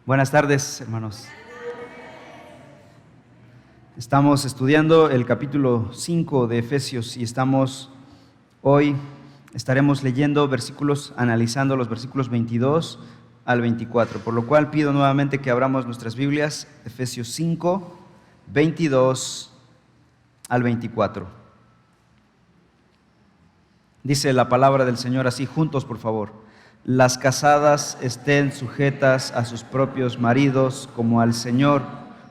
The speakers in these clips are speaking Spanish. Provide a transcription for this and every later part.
Buenas tardes, hermanos. Estamos estudiando el capítulo 5 de Efesios y hoy estaremos leyendo analizando los versículos 22 al 24, por lo cual pido nuevamente que abramos nuestras Biblias, Efesios 5, 22 al 24. Dice la palabra del Señor así, juntos por favor. Las casadas estén sujetas a sus propios maridos como al Señor,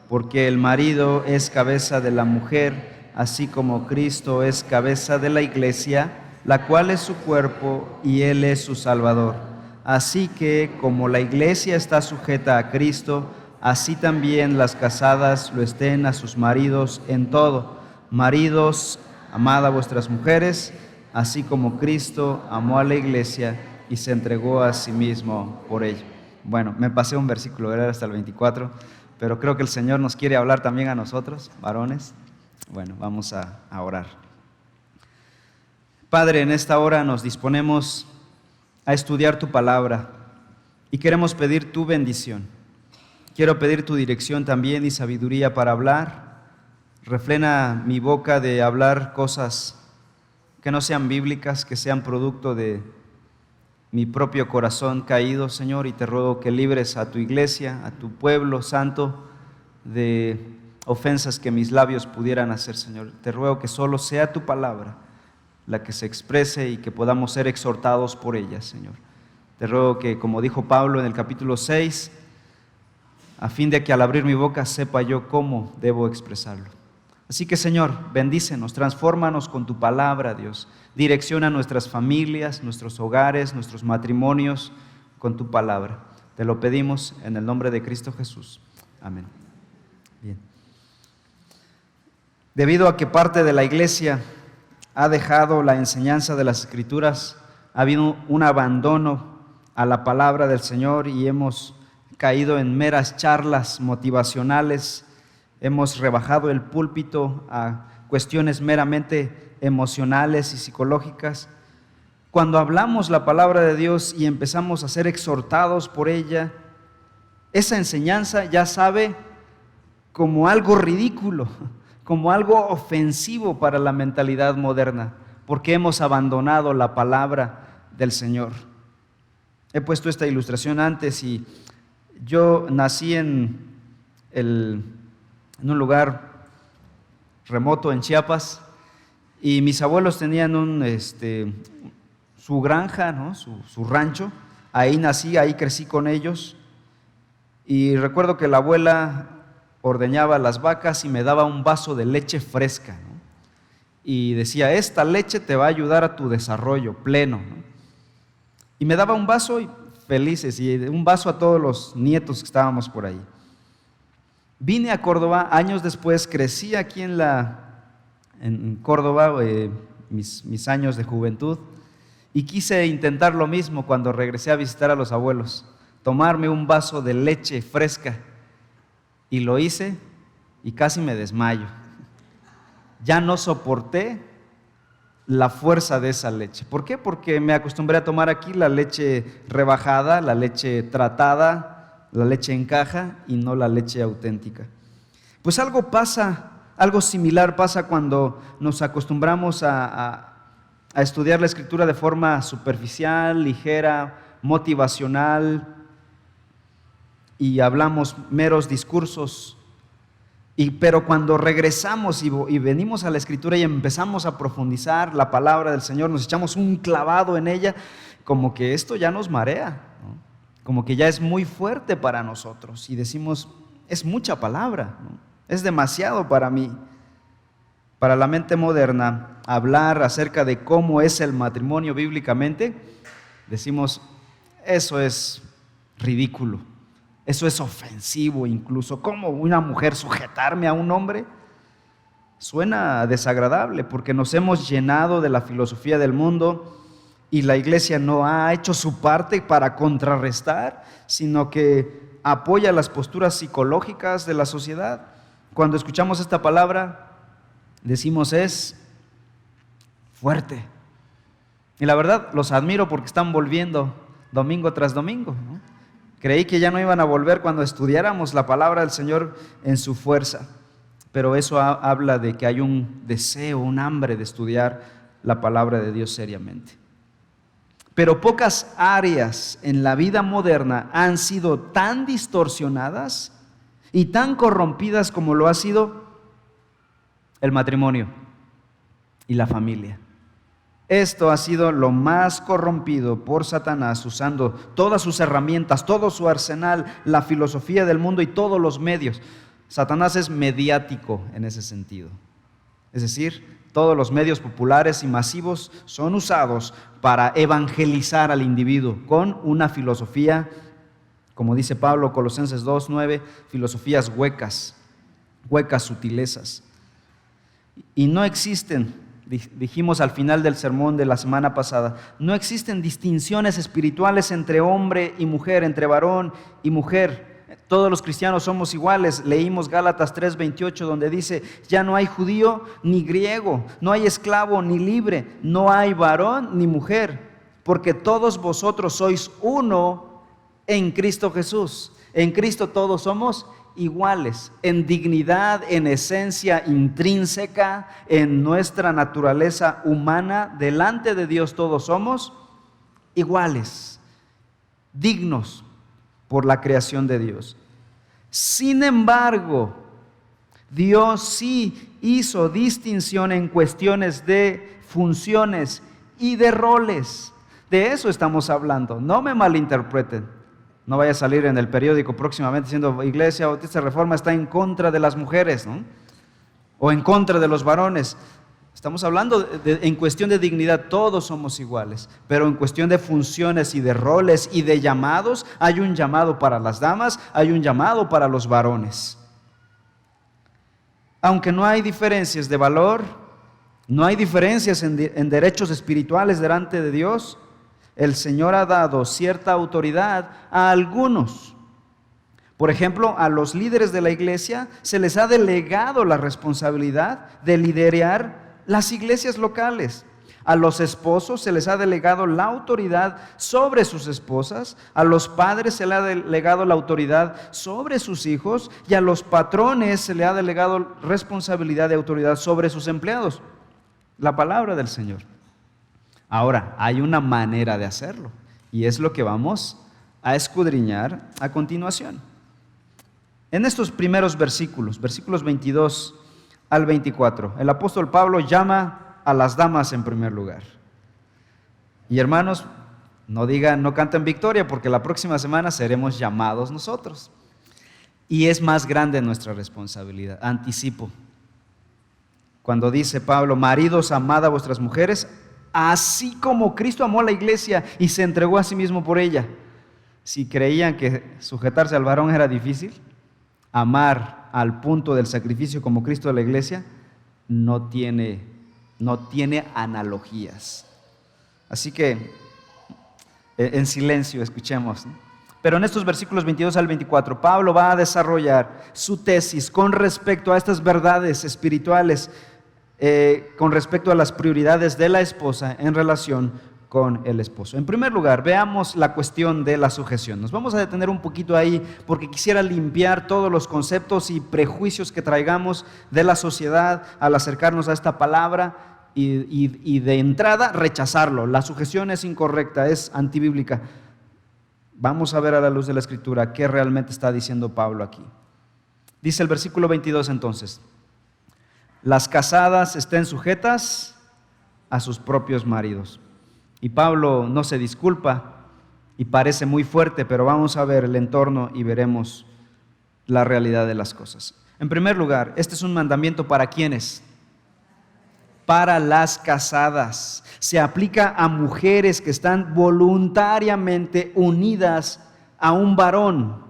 porque el marido es cabeza de la mujer, así como Cristo es cabeza de la iglesia, la cual es su cuerpo y Él es su Salvador. Así que, como la iglesia está sujeta a Cristo, así también las casadas lo estén a sus maridos en todo. Maridos, amad a vuestras mujeres, así como Cristo amó a la iglesia y se entregó a sí mismo por ella. Bueno, me pasé un versículo, era hasta el 24, pero creo que el Señor nos quiere hablar también a nosotros, varones. Bueno, vamos a orar. Padre, en esta hora nos disponemos a estudiar tu palabra y queremos pedir tu bendición. Quiero pedir tu dirección también y sabiduría para hablar. Refrena mi boca de hablar cosas que no sean bíblicas, que sean producto de mi propio corazón caído, Señor, y te ruego que libres a tu iglesia, a tu pueblo santo, de ofensas que mis labios pudieran hacer, Señor. Te ruego que solo sea tu palabra la que se exprese y que podamos ser exhortados por ella, Señor. Te ruego que, como dijo Pablo en el capítulo 6, a fin de que al abrir mi boca sepa yo cómo debo expresarlo. Así que, Señor, bendícenos, transfórmanos con tu palabra, Dios. Direcciona nuestras familias, nuestros hogares, nuestros matrimonios con tu palabra. Te lo pedimos en el nombre de Cristo Jesús. Amén. Bien. Debido a que parte de la iglesia ha dejado la enseñanza de las Escrituras, ha habido un abandono a la palabra del Señor y hemos caído en meras charlas motivacionales. Hemos rebajado el púlpito a cuestiones meramente emocionales y psicológicas. Cuando hablamos la palabra de Dios y empezamos a ser exhortados por ella, esa enseñanza ya sabe como algo ridículo, como algo ofensivo para la mentalidad moderna, porque hemos abandonado la palabra del Señor. He puesto esta ilustración antes y yo nací en un lugar remoto en Chiapas y mis abuelos tenían su granja, ¿no? su rancho. Ahí nací, ahí crecí con ellos y recuerdo que la abuela ordeñaba las vacas y me daba un vaso de leche fresca, ¿no? Y decía, esta leche te va a ayudar a tu desarrollo pleno, ¿no? Y me daba un vaso y felices, y un vaso a todos los nietos que estábamos por ahí. Vine a Córdoba, años después crecí aquí en Córdoba, mis años de juventud, y quise intentar lo mismo cuando regresé a visitar a los abuelos, tomarme un vaso de leche fresca, y lo hice y casi me desmayo. Ya no soporté la fuerza de esa leche. ¿Por qué? Porque me acostumbré a tomar aquí la leche rebajada, la leche tratada, la leche en caja y no la leche auténtica. Pues algo similar pasa cuando nos acostumbramos a estudiar la Escritura de forma superficial, ligera, motivacional y hablamos meros discursos. Pero cuando regresamos y venimos a la Escritura y empezamos a profundizar la palabra del Señor, nos echamos un clavado en ella, como que esto ya nos marea, ¿no? Como que ya es muy fuerte para nosotros y decimos, es mucha palabra, ¿no? Es demasiado para mí. Para la mente moderna, hablar acerca de cómo es el matrimonio bíblicamente, decimos, eso es ridículo. Eso es ofensivo incluso. ¿Cómo una mujer sujetarme a un hombre? Suena desagradable porque nos hemos llenado de la filosofía del mundo y la iglesia no ha hecho su parte para contrarrestar, sino que apoya las posturas psicológicas de la sociedad. Cuando escuchamos esta palabra, decimos es fuerte. Y la verdad, los admiro porque están volviendo domingo tras domingo, ¿no? Creí que ya no iban a volver cuando estudiáramos la palabra del Señor en su fuerza, pero eso habla de que hay un deseo, un hambre de estudiar la palabra de Dios seriamente. Pero pocas áreas en la vida moderna han sido tan distorsionadas y tan corrompidas como lo ha sido el matrimonio y la familia. Esto ha sido lo más corrompido por Satanás, usando todas sus herramientas, todo su arsenal, la filosofía del mundo y todos los medios. Satanás es mediático en ese sentido. Es decir, todos los medios populares y masivos son usados para evangelizar al individuo con una filosofía, como dice Pablo, Colosenses 2:9, filosofías huecas, sutilezas. Y no existen, dijimos al final del sermón de la semana pasada, no existen distinciones espirituales entre hombre y mujer, entre varón y mujer. Todos los cristianos somos iguales. Leímos Gálatas 3:28, donde dice: ya no hay judío ni griego, no hay esclavo ni libre, no hay varón ni mujer, porque todos vosotros sois uno en Cristo Jesús. En Cristo todos somos iguales, en dignidad, en esencia intrínseca, en nuestra naturaleza humana, delante de Dios todos somos iguales, dignos por la creación de Dios. Sin embargo, Dios sí hizo distinción en cuestiones de funciones y de roles. De eso estamos hablando, no me malinterpreten. No vaya a salir en el periódico próximamente diciendo: Iglesia Bautista Reforma está en contra de las mujeres, ¿no? O en contra de los varones. Estamos hablando en cuestión de dignidad, todos somos iguales, pero en cuestión de funciones y de roles y de llamados, hay un llamado para las damas, hay un llamado para los varones. Aunque no hay diferencias de valor, no hay diferencias en derechos espirituales delante de Dios, el Señor ha dado cierta autoridad a algunos. Por ejemplo, a los líderes de la iglesia se les ha delegado la responsabilidad de liderar las iglesias locales. A los esposos se les ha delegado la autoridad sobre sus esposas, a los padres se les ha delegado la autoridad sobre sus hijos y a los patrones se les ha delegado responsabilidad de autoridad sobre sus empleados. La palabra del Señor. Ahora, hay una manera de hacerlo y es lo que vamos a escudriñar a continuación. En estos primeros versículos 22 al 24, el apóstol Pablo llama a las damas en primer lugar. Y hermanos, no canten victoria, porque la próxima semana seremos llamados nosotros. Y es más grande nuestra responsabilidad. Anticipo. Cuando dice Pablo: maridos, amad a vuestras mujeres, así como Cristo amó a la iglesia y se entregó a sí mismo por ella. Si creían que sujetarse al varón era difícil, amar al punto del sacrificio como Cristo a la iglesia no tiene analogías. Así que en silencio escuchemos, ¿no? Pero en estos versículos 22 al 24, Pablo va a desarrollar su tesis con respecto a estas verdades espirituales, con respecto a las prioridades de la esposa en relación con el esposo. En primer lugar, veamos la cuestión de la sujeción. Nos vamos a detener un poquito ahí porque quisiera limpiar todos los conceptos y prejuicios que traigamos de la sociedad al acercarnos a esta palabra y de entrada rechazarlo. La sujeción es incorrecta, es antibíblica. Vamos a ver a la luz de la Escritura qué realmente está diciendo Pablo aquí. Dice el versículo 22 entonces: las casadas estén sujetas a sus propios maridos. Y Pablo no se disculpa y parece muy fuerte, pero vamos a ver el entorno y veremos la realidad de las cosas. En primer lugar, este es un mandamiento para ¿quiénes? Para las casadas. Se aplica a mujeres que están voluntariamente unidas a un varón.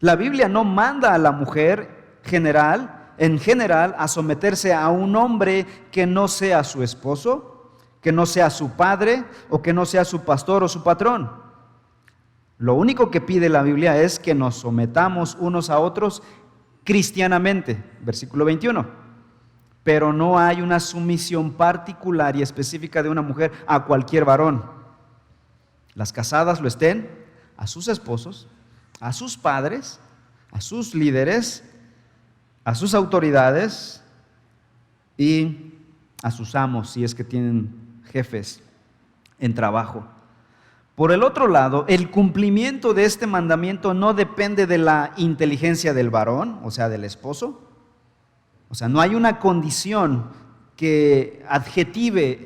La Biblia no manda a la mujer en general a someterse a un hombre que no sea su esposo, que no sea su padre o que no sea su pastor o su patrón. Lo único que pide la Biblia es que nos sometamos unos a otros cristianamente, versículo 21. Pero no hay una sumisión particular y específica de una mujer a cualquier varón. Las casadas lo estén a sus esposos, a sus padres, a sus líderes, a sus autoridades y a sus amos, si es que tienen jefes en trabajo. Por el otro lado, el cumplimiento de este mandamiento no depende de la inteligencia del varón, o sea, del esposo. O sea, no hay una condición que adjetive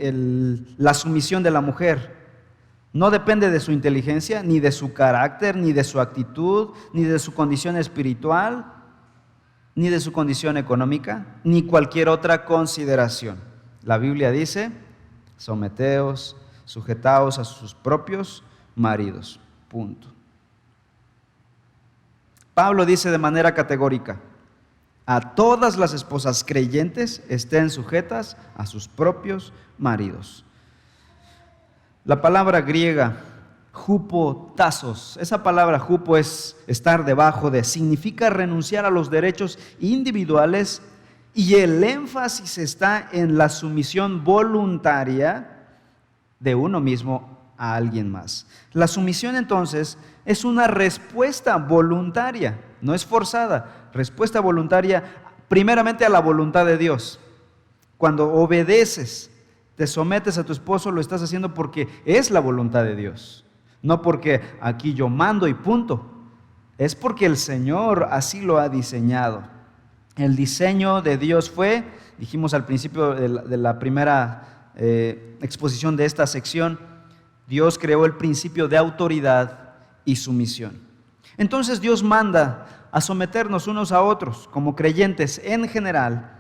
la sumisión de la mujer. No depende de su inteligencia, ni de su carácter, ni de su actitud, ni de su condición espiritual, ni de su condición económica, ni cualquier otra consideración. La Biblia dice: someteos, sujetaos a sus propios maridos. Punto. Pablo dice de manera categórica: a todas las esposas creyentes estén sujetas a sus propios maridos. La palabra griega hupotasos, esa palabra hupo es estar debajo de, significa renunciar a los derechos individuales, y el énfasis está en la sumisión voluntaria de uno mismo a alguien más. La sumisión entonces es una respuesta voluntaria, no es forzada, respuesta voluntaria primeramente a la voluntad de Dios. Cuando obedeces, te sometes a tu esposo, lo estás haciendo porque es la voluntad de Dios, no porque aquí yo mando y punto. Es porque el Señor así lo ha diseñado. El diseño de Dios fue, dijimos al principio de la primera exposición de esta sección, Dios creó el principio de autoridad y sumisión. Entonces Dios manda a someternos unos a otros como creyentes en general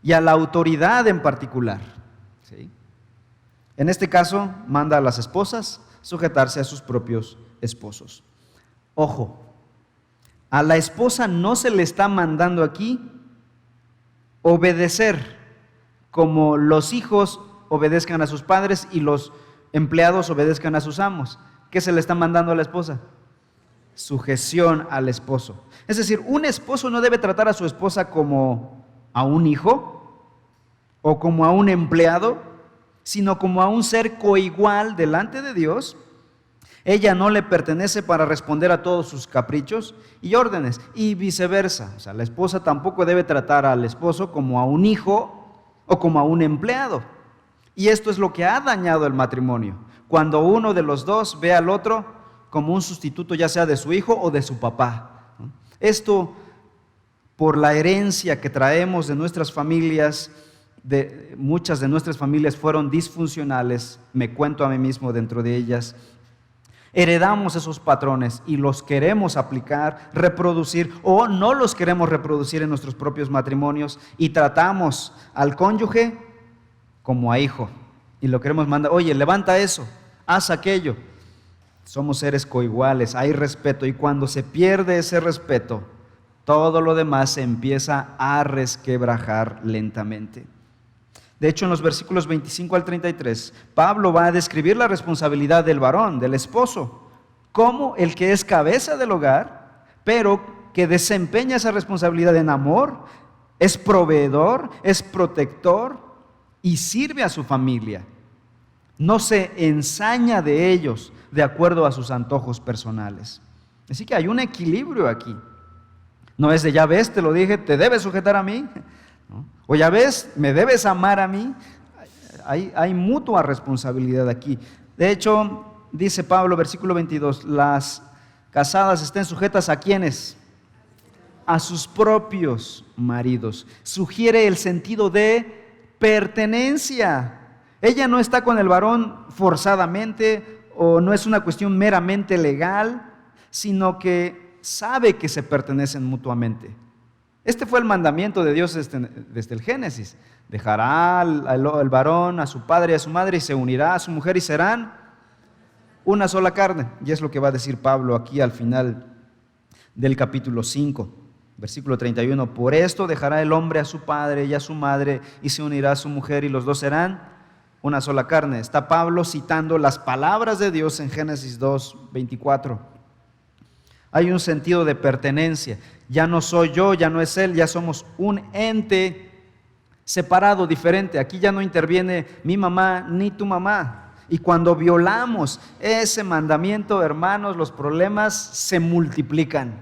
y a la autoridad en particular. ¿Sí? En este caso, manda a las esposas sujetarse a sus propios esposos. Ojo, a la esposa no se le está mandando aquí obedecer como los hijos obedezcan a sus padres y los empleados obedezcan a sus amos. ¿Qué se le está mandando a la esposa? Sujeción al esposo. Es decir, un esposo no debe tratar a su esposa como a un hijo o como a un empleado, sino como a un ser coigual delante de Dios. Ella no le pertenece para responder a todos sus caprichos y órdenes, y viceversa. O sea, la esposa tampoco debe tratar al esposo como a un hijo o como a un empleado. Y esto es lo que ha dañado el matrimonio, cuando uno de los dos ve al otro como un sustituto, ya sea de su hijo o de su papá. Esto, por la herencia que traemos de nuestras familias, muchas de nuestras familias fueron disfuncionales, me cuento a mí mismo dentro de ellas. Heredamos esos patrones y los queremos aplicar, reproducir, o no los queremos reproducir en nuestros propios matrimonios, y tratamos al cónyuge como a hijo y lo queremos mandar: oye, levanta eso, haz aquello. Somos seres coiguales, hay respeto, y cuando se pierde ese respeto, todo lo demás se empieza a resquebrajar lentamente. De hecho, en los versículos 25 al 33, Pablo va a describir la responsabilidad del varón, del esposo, como el que es cabeza del hogar, pero que desempeña esa responsabilidad en amor, es proveedor, es protector y sirve a su familia. No se ensaña de ellos de acuerdo a sus antojos personales. Así que hay un equilibrio aquí. No es de: ya ves, te lo dije, te debes sujetar a mí, ¿no? O ya ves, me debes amar a mí. Hay mutua responsabilidad aquí. De hecho, dice Pablo, versículo 22, las casadas estén sujetas ¿a quiénes? A sus propios maridos. Sugiere el sentido de pertenencia. Ella no está con el varón forzadamente, o no es una cuestión meramente legal, sino que sabe que se pertenecen mutuamente. Este fue el mandamiento de Dios desde el Génesis. Dejará el varón a su padre y a su madre y se unirá a su mujer y serán una sola carne. Y es lo que va a decir Pablo aquí al final del capítulo 5, versículo 31. Por esto dejará el hombre a su padre y a su madre y se unirá a su mujer y los dos serán una sola carne. Está Pablo citando las palabras de Dios en Génesis 2, 24. Hay un sentido de pertenencia. Ya no soy yo, ya no es él, ya somos un ente separado, diferente. Aquí ya no interviene mi mamá ni tu mamá. Y cuando violamos ese mandamiento, hermanos, los problemas se multiplican.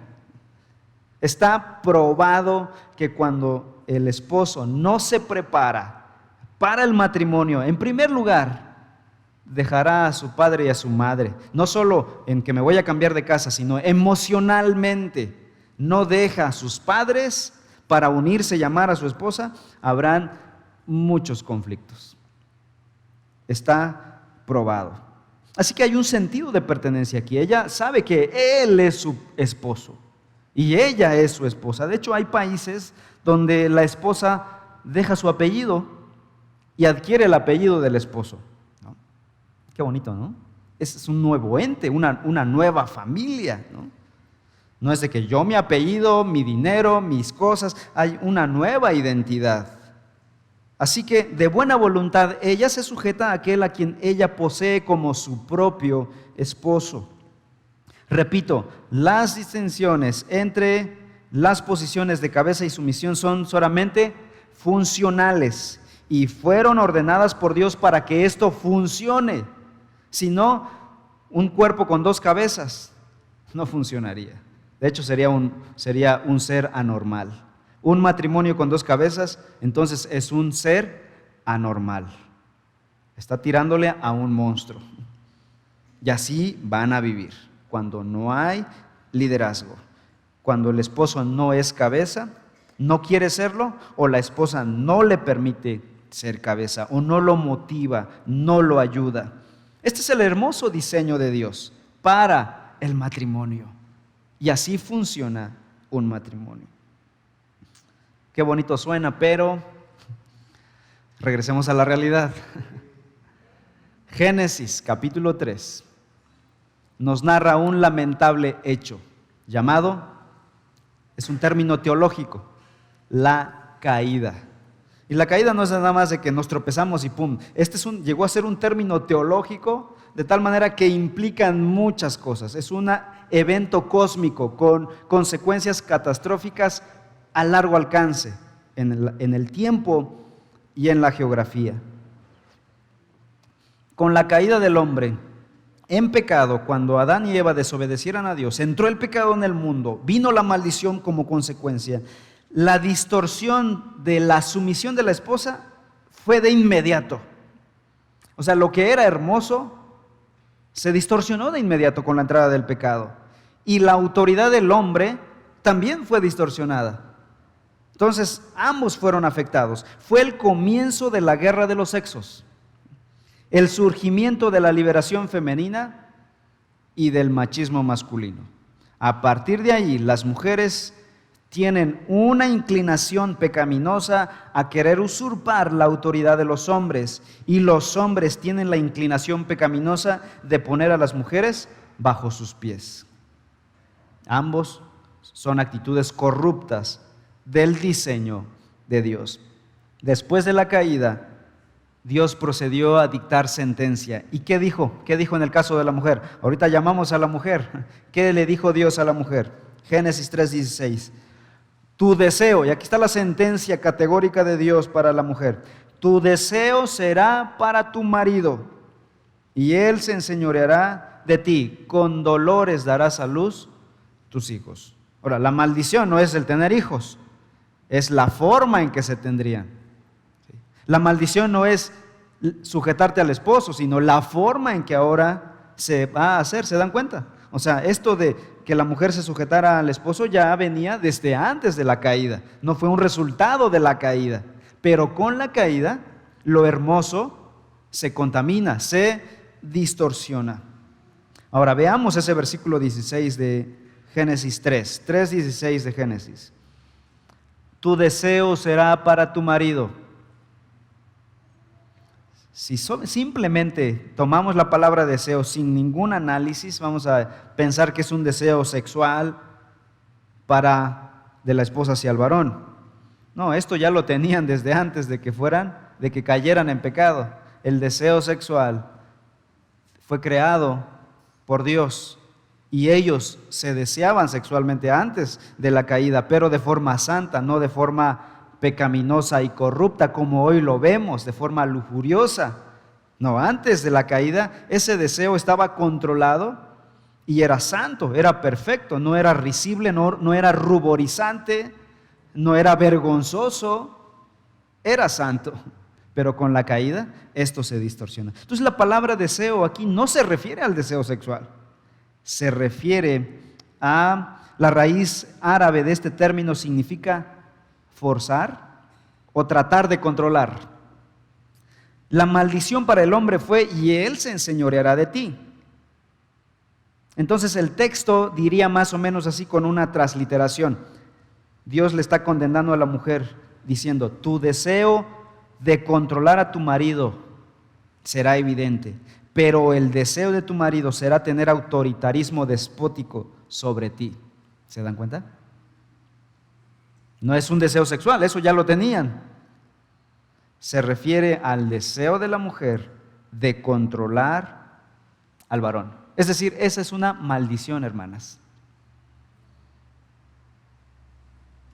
Está probado que cuando el esposo no se prepara para el matrimonio, en primer lugar, dejará a su padre y a su madre. No solo en que me voy a cambiar de casa, sino emocionalmente. No deja a sus padres para unirse y amar a su esposa. Habrán muchos conflictos. Está probado. Así que hay un sentido de pertenencia aquí. Ella sabe que él es su esposo y ella es su esposa. De hecho, hay países donde la esposa deja su apellido y adquiere el apellido del esposo. ¿No? Qué bonito, ¿no? Es un nuevo ente, una nueva familia, ¿no? No es de que yo mi apellido, mi dinero, mis cosas, hay una nueva identidad. Así que de buena voluntad ella se sujeta a aquel a quien ella posee como su propio esposo. Repito, las distinciones entre las posiciones de cabeza y sumisión son solamente funcionales y fueron ordenadas por Dios para que esto funcione. Si no, un cuerpo con dos cabezas no funcionaría. De hecho, sería un ser anormal. Un matrimonio con dos cabezas, entonces es un ser anormal. Está tirándole a un monstruo. Y así van a vivir. Cuando no hay liderazgo, cuando el esposo no es cabeza, no quiere serlo, o la esposa no le permite ser cabeza, o no lo motiva, no lo ayuda. Este es el hermoso diseño de Dios para el matrimonio. Y así funciona un matrimonio. Qué bonito suena, pero regresemos a la realidad. Génesis capítulo 3 nos narra un lamentable hecho llamado, es un término teológico, la caída. Y la caída no es nada más de que nos tropezamos y pum. Llegó a ser un término teológico de tal manera que implican muchas cosas. Es un evento cósmico con consecuencias catastróficas a largo alcance en el tiempo y en la geografía. Con la caída del hombre en pecado, cuando Adán y Eva desobedecieran a Dios, entró el pecado en el mundo, vino la maldición como consecuencia. La distorsión de la sumisión de la esposa fue de inmediato. O sea, lo que era hermoso se distorsionó de inmediato con la entrada del pecado. Y la autoridad del hombre también fue distorsionada. Entonces, ambos fueron afectados. Fue el comienzo de la guerra de los sexos, el surgimiento de la liberación femenina y del machismo masculino. A partir de ahí, las mujeres tienen una inclinación pecaminosa a querer usurpar la autoridad de los hombres, y los hombres tienen la inclinación pecaminosa de poner a las mujeres bajo sus pies. Ambos son actitudes corruptas del diseño de Dios. Después de la caída, Dios procedió a dictar sentencia. ¿Y qué dijo? ¿Qué dijo en el caso de la mujer? Ahorita llamamos a la mujer. ¿Qué le dijo Dios a la mujer? Génesis 3:16. Tu deseo, y aquí está la sentencia categórica de Dios para la mujer, tu deseo será para tu marido, y él se enseñoreará de ti, con dolores darás a luz tus hijos. Ahora, la maldición no es el tener hijos, es la forma en que se tendrían. La maldición no es sujetarte al esposo, sino la forma en que ahora se va a hacer. ¿Se dan cuenta? O sea, esto de que la mujer se sujetara al esposo ya venía desde antes de la caída. No fue un resultado de la caída. Pero con la caída, lo hermoso se contamina, se distorsiona. Ahora, veamos ese versículo 16 de Génesis 3:16 de Génesis. Tu deseo será para tu marido. Si simplemente tomamos la palabra deseo sin ningún análisis, vamos a pensar que es un deseo sexual de la esposa hacia el varón. No, esto ya lo tenían desde antes de que cayeran en pecado. El deseo sexual fue creado por Dios y ellos se deseaban sexualmente antes de la caída, pero de forma santa, no de forma pecaminosa y corrupta como hoy lo vemos, de forma lujuriosa. No, antes de la caída, ese deseo estaba controlado y era santo, era perfecto, no era risible, no era ruborizante, no era vergonzoso, era santo. Pero con la caída, esto se distorsiona. Entonces la palabra deseo aquí no se refiere al deseo sexual, se refiere a la raíz árabe de este término, significa forzar o tratar de controlar. La maldición para el hombre fue: y él se enseñoreará de ti. Entonces el texto diría más o menos así, con una transliteración. Dios le está condenando a la mujer diciendo: tu deseo de controlar a tu marido será evidente, pero el deseo de tu marido será tener autoritarismo despótico sobre ti. ¿Se dan cuenta? No es un deseo sexual, eso ya lo tenían. Se refiere al deseo de la mujer de controlar al varón. Es decir, esa es una maldición, hermanas.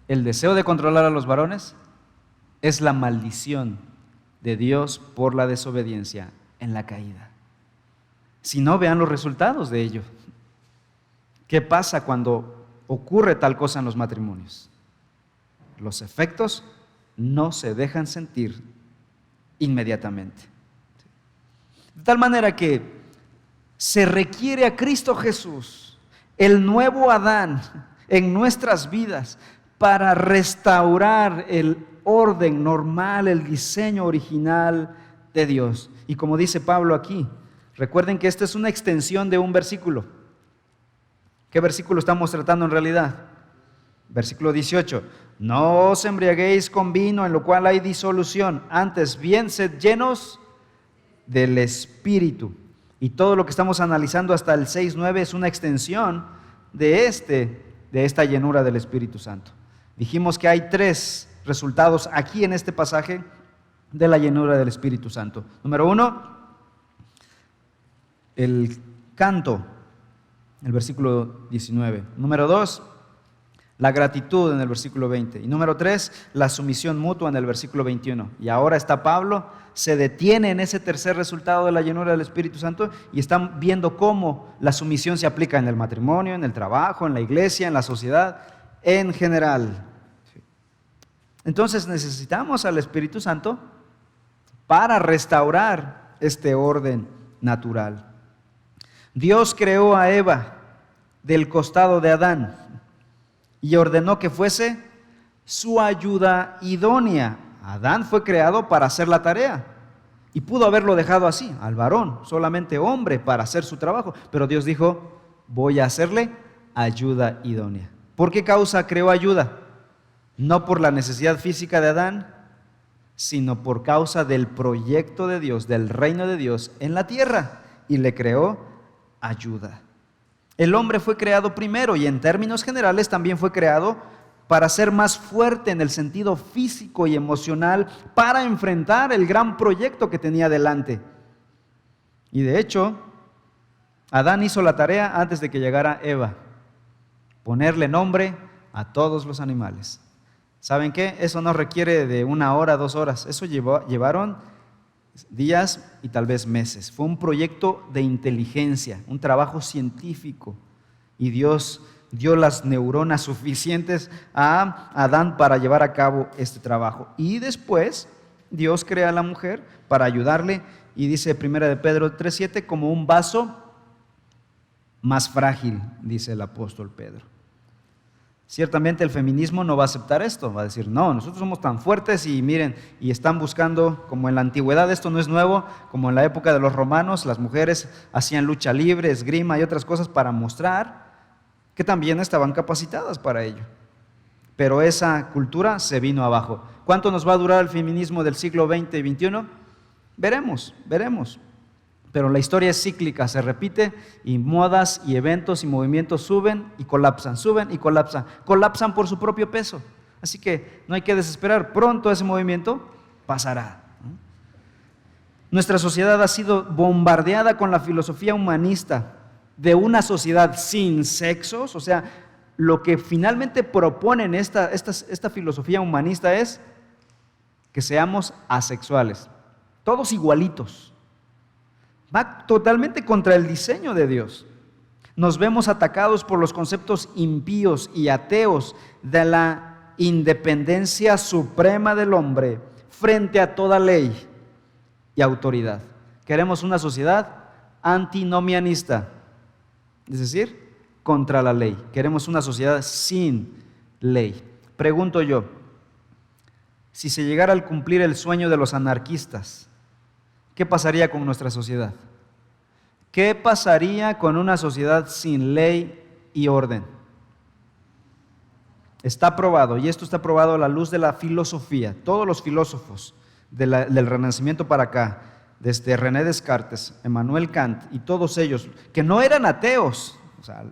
El deseo de controlar a los varones es la maldición de Dios por la desobediencia en la caída. Si no, vean los resultados de ello. ¿Qué pasa cuando ocurre tal cosa en los matrimonios? Los efectos no se dejan sentir inmediatamente. De tal manera que se requiere a Cristo Jesús, el nuevo Adán, en nuestras vidas para restaurar el orden normal, el diseño original de Dios. Y como dice Pablo aquí, recuerden que esta es una extensión de un versículo. ¿Qué versículo estamos tratando en realidad? Versículo 18. No os embriaguéis con vino, en lo cual hay disolución, antes bien sed llenos del Espíritu. Y todo lo que estamos analizando hasta el 6:9 es una extensión de esta llenura del Espíritu Santo. Dijimos que hay 3 resultados aquí en este pasaje de la llenura del Espíritu Santo. Número 1, el canto, el versículo 19. Número 2, la gratitud en el versículo 20. Y número 3, la sumisión mutua en el versículo 21. Y ahora está Pablo, se detiene en ese tercer resultado de la llenura del Espíritu Santo y están viendo cómo la sumisión se aplica en el matrimonio, en el trabajo, en la iglesia, en la sociedad, en general. Entonces necesitamos al Espíritu Santo para restaurar este orden natural. Dios creó a Eva del costado de Adán y ordenó que fuese su ayuda idónea. Adán fue creado para hacer la tarea y pudo haberlo dejado así, al varón, solamente hombre, para hacer su trabajo. Pero Dios dijo: voy a hacerle ayuda idónea. ¿Por qué causa creó ayuda? No por la necesidad física de Adán, sino por causa del proyecto de Dios, del reino de Dios en la tierra, y le creó ayuda. El hombre fue creado primero y en términos generales también fue creado para ser más fuerte en el sentido físico y emocional, para enfrentar el gran proyecto que tenía delante. Y de hecho, Adán hizo la tarea antes de que llegara Eva: ponerle nombre a todos los animales. ¿Saben qué? Eso no requiere de 1 hora, 2 horas. Eso llevaron días y tal vez meses. Fue un proyecto de inteligencia, un trabajo científico. Y Dios dio las neuronas suficientes a Adán para llevar a cabo este trabajo. Y después Dios crea a la mujer para ayudarle. Y dice 1 de Pedro 3:7, como un vaso más frágil, dice el apóstol Pedro. Ciertamente el feminismo no va a aceptar esto, va a decir: no, nosotros somos tan fuertes y miren, y están buscando, como en la antigüedad, esto no es nuevo, como en la época de los romanos, las mujeres hacían lucha libre, esgrima y otras cosas para mostrar que también estaban capacitadas para ello. Pero esa cultura se vino abajo. ¿Cuánto nos va a durar el feminismo del siglo XX y XXI? Veremos. Pero la historia es cíclica, se repite, y modas y eventos y movimientos suben y colapsan, colapsan por su propio peso. Así que no hay que desesperar, pronto ese movimiento pasará. Nuestra sociedad ha sido bombardeada con la filosofía humanista de una sociedad sin sexos. O sea, lo que finalmente proponen esta filosofía humanista es que seamos asexuales, todos igualitos. Va totalmente contra el diseño de Dios. Nos vemos atacados por los conceptos impíos y ateos de la independencia suprema del hombre frente a toda ley y autoridad. Queremos una sociedad antinomianista, es decir, contra la ley. Queremos una sociedad sin ley. Pregunto yo, si se llegara a cumplir el sueño de los anarquistas, ¿qué pasaría con nuestra sociedad? ¿Qué pasaría con una sociedad sin ley y orden? Está probado, y esto está probado a la luz de la filosofía. Todos los filósofos del Renacimiento para acá, desde René Descartes, Emmanuel Kant y todos ellos, que no eran ateos, o sea,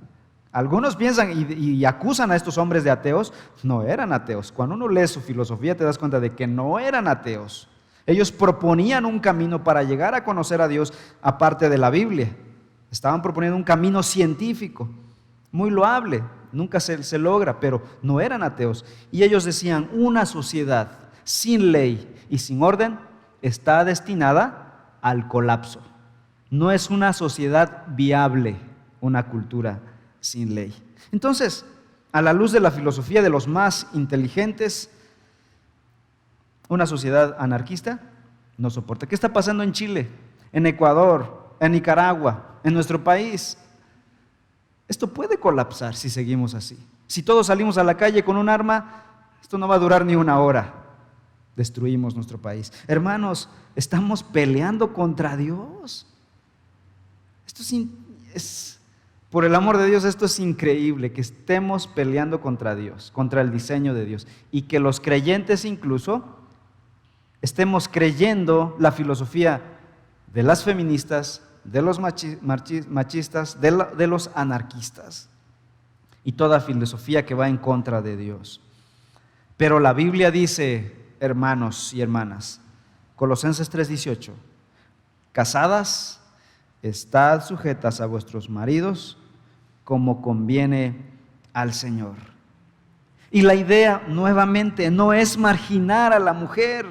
algunos piensan y acusan a estos hombres de ateos, no eran ateos. Cuando uno lee su filosofía te das cuenta de que no eran ateos. Ellos proponían un camino para llegar a conocer a Dios aparte de la Biblia. Estaban proponiendo un camino científico, muy loable, nunca se logra, pero no eran ateos. Y ellos decían, una sociedad sin ley y sin orden está destinada al colapso. No es una sociedad viable, una cultura sin ley. Entonces, a la luz de la filosofía de los más inteligentes, una sociedad anarquista no soporta. ¿Qué está pasando en Chile, en Ecuador, en Nicaragua, en nuestro país? Esto puede colapsar si seguimos así. Si todos salimos a la calle con un arma, esto no va a durar ni una hora. Destruimos nuestro país. Hermanos, estamos peleando contra Dios. Esto por el amor de Dios, esto es increíble, que estemos peleando contra Dios, contra el diseño de Dios, y que los creyentes incluso estemos creyendo la filosofía de las feministas, de los machistas, de los anarquistas, y toda filosofía que va en contra de Dios. Pero la Biblia dice, hermanos y hermanas, Colosenses 3:18, casadas, estad sujetas a vuestros maridos como conviene al Señor. Y la idea, nuevamente, no es marginar a la mujer,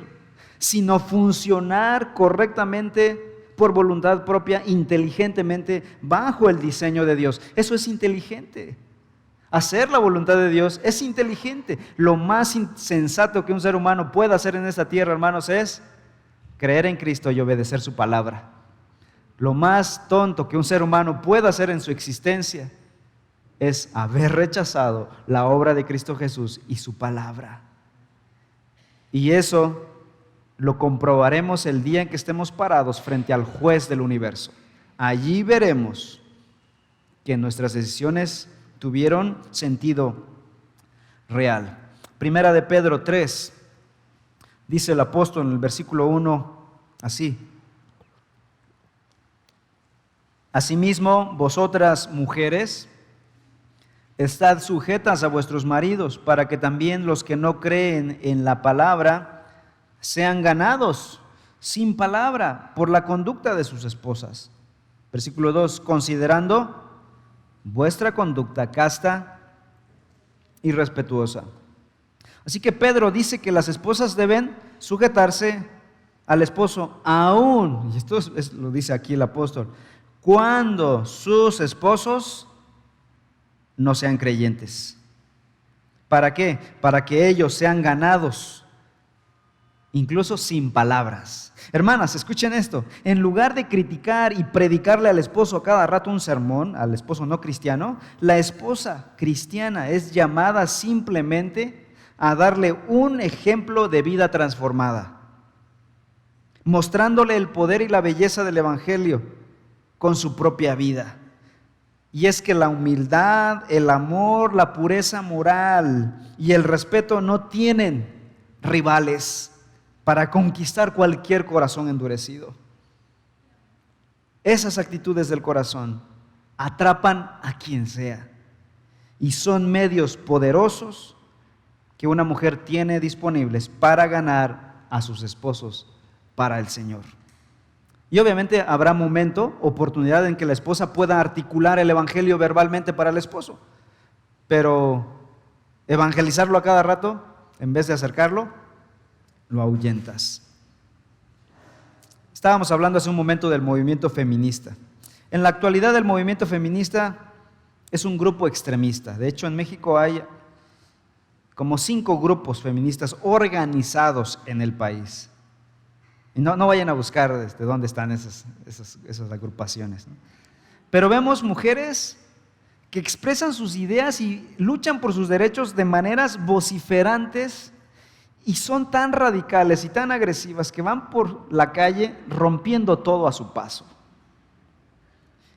sino funcionar correctamente por voluntad propia, inteligentemente, bajo el diseño de Dios. Eso es inteligente. Hacer la voluntad de Dios es inteligente. Lo más sensato que un ser humano pueda hacer en esta tierra, hermanos, es creer en Cristo y obedecer su palabra. Lo más tonto que un ser humano pueda hacer en su existencia es haber rechazado la obra de Cristo Jesús y su palabra. Y eso lo comprobaremos el día en que estemos parados frente al juez del universo. Allí veremos que nuestras decisiones tuvieron sentido real. Primera de Pedro 3, dice el apóstol en el versículo 1, así: asimismo, vosotras mujeres, estad sujetas a vuestros maridos, para que también los que no creen en la palabra sean ganados sin palabra por la conducta de sus esposas. Versículo 2, considerando vuestra conducta casta y respetuosa. Así que Pedro dice que las esposas deben sujetarse al esposo, aún, y esto lo dice aquí el apóstol, cuando sus esposos no sean creyentes. ¿Para qué? Para que ellos sean ganados, incluso sin palabras. Hermanas, escuchen esto. En lugar de criticar y predicarle al esposo cada rato un sermón, al esposo no cristiano, la esposa cristiana es llamada simplemente a darle un ejemplo de vida transformada, mostrándole el poder y la belleza del evangelio con su propia vida. Y es que la humildad, el amor, la pureza moral y el respeto no tienen rivales para conquistar cualquier corazón endurecido. Esas actitudes del corazón atrapan a quien sea y son medios poderosos que una mujer tiene disponibles para ganar a sus esposos para el Señor. Y obviamente habrá momento, oportunidad en que la esposa pueda articular el evangelio verbalmente para el esposo, pero evangelizarlo a cada rato, en vez de acercarlo, lo ahuyentas. Estábamos hablando hace un momento del movimiento feminista. En la actualidad el movimiento feminista es un grupo extremista. De hecho, en México hay como 5 grupos feministas organizados en el país. Y no vayan a buscar dónde están esas agrupaciones, ¿no? Pero vemos mujeres que expresan sus ideas y luchan por sus derechos de maneras vociferantes y son tan radicales y tan agresivas que van por la calle rompiendo todo a su paso.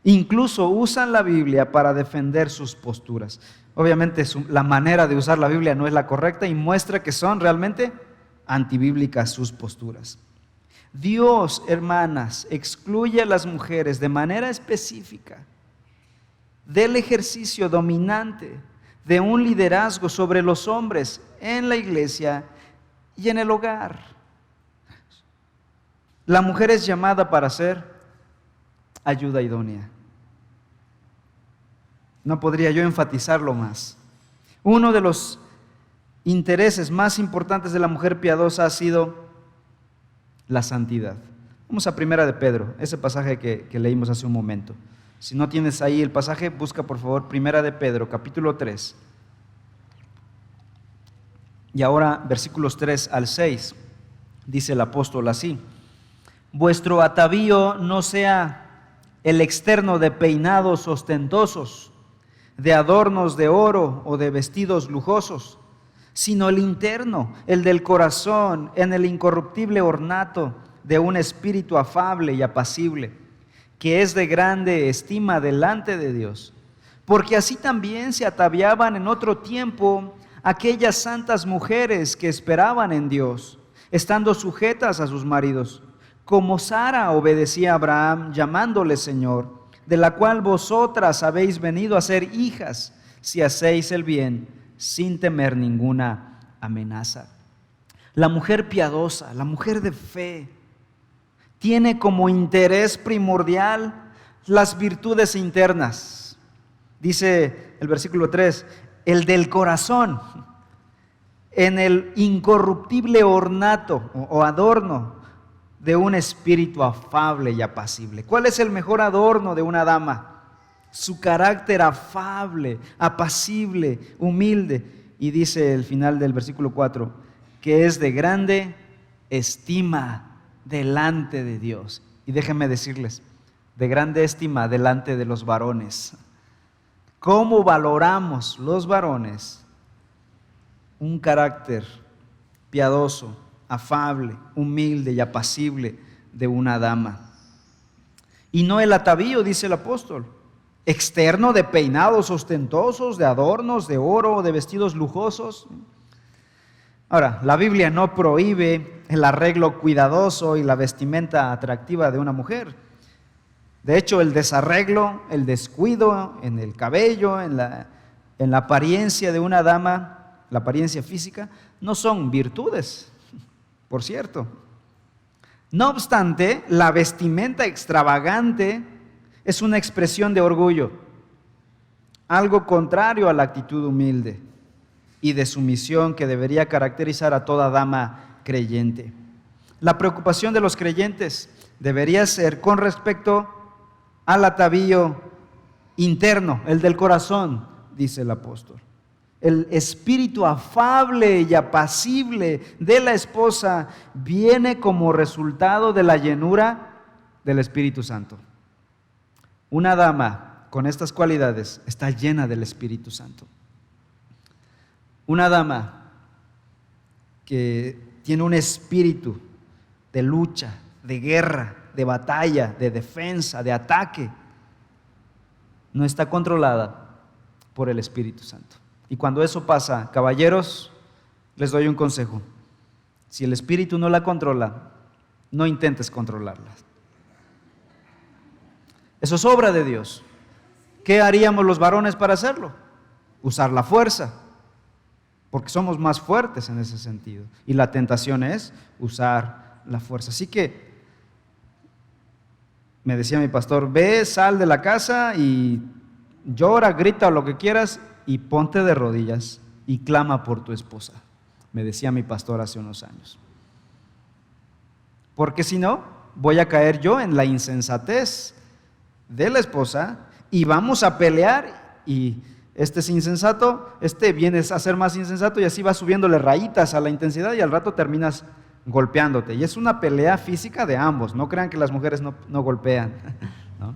Incluso usan la Biblia para defender sus posturas. Obviamente la manera de usar la Biblia no es la correcta y muestra que son realmente antibíblicas sus posturas. Dios, hermanas, excluye a las mujeres de manera específica del ejercicio dominante de un liderazgo sobre los hombres en la iglesia y en el hogar. La mujer es llamada para ser ayuda idónea. No podría yo enfatizarlo más. Uno de los intereses más importantes de la mujer piadosa ha sido la santidad. Vamos a Primera de Pedro, ese pasaje que leímos hace un momento. Si no tienes ahí el pasaje, busca por favor Primera de Pedro, capítulo 3. Y ahora versículos 3 al 6, dice el apóstol así: vuestro atavío no sea el externo de peinados ostentosos, de adornos de oro o de vestidos lujosos, sino el interno, el del corazón, en el incorruptible ornato de un espíritu afable y apacible, que es de grande estima delante de Dios. Porque así también se ataviaban en otro tiempo aquellas santas mujeres que esperaban en Dios, estando sujetas a sus maridos, como Sara obedecía a Abraham, llamándole Señor, de la cual vosotras habéis venido a ser hijas, si hacéis el bien, sin temer ninguna amenaza. La mujer piadosa, la mujer de fe, tiene como interés primordial las virtudes internas. Dice el versículo 3, el del corazón, en el incorruptible ornato o adorno de un espíritu afable y apacible. ¿Cuál es el mejor adorno de una dama? Su carácter afable, apacible, humilde. Y dice el final del versículo 4, que es de grande estima delante de Dios. Y déjenme decirles, de grande estima delante de los varones. ¿Cómo valoramos los varones un carácter piadoso, afable, humilde y apacible de una dama? Y no el atavío, dice el apóstol, externo de peinados ostentosos, de adornos, de oro, de vestidos lujosos. Ahora, la Biblia no prohíbe el arreglo cuidadoso y la vestimenta atractiva de una mujer. De hecho, el desarreglo, el descuido en el cabello, en la apariencia de una dama, la apariencia física, no son virtudes, por cierto. No obstante, la vestimenta extravagante es una expresión de orgullo, algo contrario a la actitud humilde y de sumisión que debería caracterizar a toda dama creyente. La preocupación de los creyentes debería ser con respecto al atavío interno, el del corazón, dice el apóstol. El espíritu afable y apacible de la esposa viene como resultado de la llenura del Espíritu Santo. Una dama con estas cualidades está llena del Espíritu Santo. Una dama que tiene un espíritu de lucha, de guerra, de batalla, de defensa, de ataque, no está controlada por el Espíritu Santo. Y cuando eso pasa, caballeros, les doy un consejo. Si el Espíritu no la controla, no intentes controlarla. Eso es obra de Dios. ¿Qué haríamos los varones para hacerlo? Usar la fuerza, porque somos más fuertes en ese sentido. Y la tentación es usar la fuerza. Así que, me decía mi pastor, ve, sal de la casa y llora, grita lo que quieras y ponte de rodillas y clama por tu esposa. Me decía mi pastor hace unos años. Porque si no, voy a caer yo en la insensatez de la esposa y vamos a pelear y este es insensato, este viene a ser más insensato y así va subiéndole rayitas a la intensidad y al rato terminas golpeándote. Y es una pelea física de ambos, no crean que las mujeres no golpean, ¿no?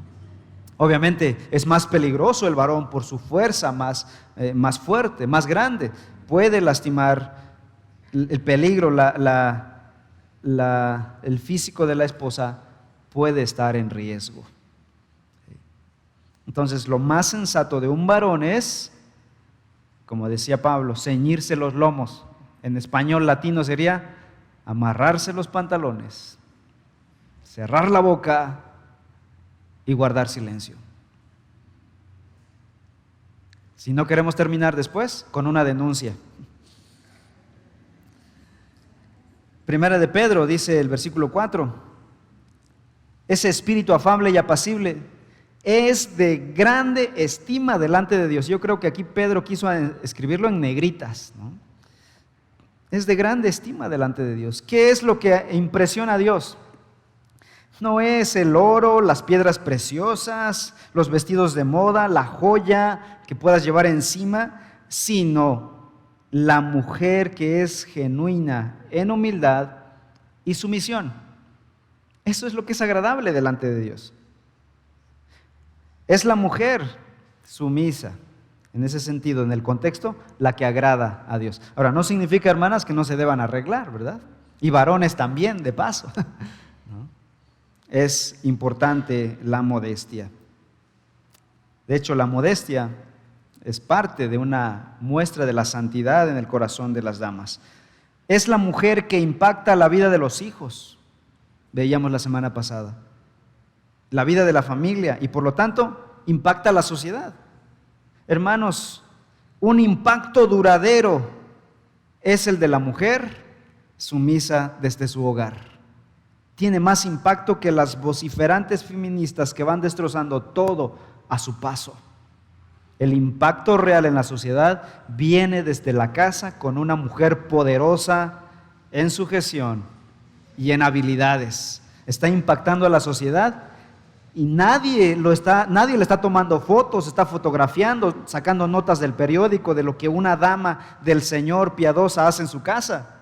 Obviamente es más peligroso el varón por su fuerza más fuerte, más grande. Puede lastimar el peligro, el físico de la esposa puede estar en riesgo. Entonces, lo más sensato de un varón es, como decía Pablo, ceñirse los lomos. En español latino sería amarrarse los pantalones, cerrar la boca y guardar silencio. Si no queremos terminar después con una denuncia. Primera de Pedro dice el versículo 4, ese espíritu afable y apacible es de grande estima delante de Dios. Yo creo que aquí Pedro quiso escribirlo en negritas, ¿no? Es de grande estima delante de Dios. ¿Qué es lo que impresiona a Dios? No es el oro, las piedras preciosas, los vestidos de moda, la joya que puedas llevar encima, sino la mujer que es genuina en humildad y sumisión. Eso es lo que es agradable delante de Dios. Es la mujer sumisa, en ese sentido, en el contexto, la que agrada a Dios. Ahora, no significa, hermanas, que no se deban arreglar, ¿verdad? Y varones también, de paso, ¿no? Es importante la modestia. De hecho, la modestia es parte de una muestra de la santidad en el corazón de las damas. Es la mujer que impacta la vida de los hijos, veíamos la semana pasada, la vida de la familia y por lo tanto impacta a la sociedad. Hermanos, un impacto duradero es el de la mujer sumisa desde su hogar. Tiene más impacto que las vociferantes feministas que van destrozando todo a su paso. El impacto real en la sociedad viene desde la casa con una mujer poderosa en sujeción y en habilidades. Está impactando a la sociedad y nadie le está tomando fotos, está fotografiando, sacando notas del periódico de lo que una dama del Señor piadosa hace en su casa.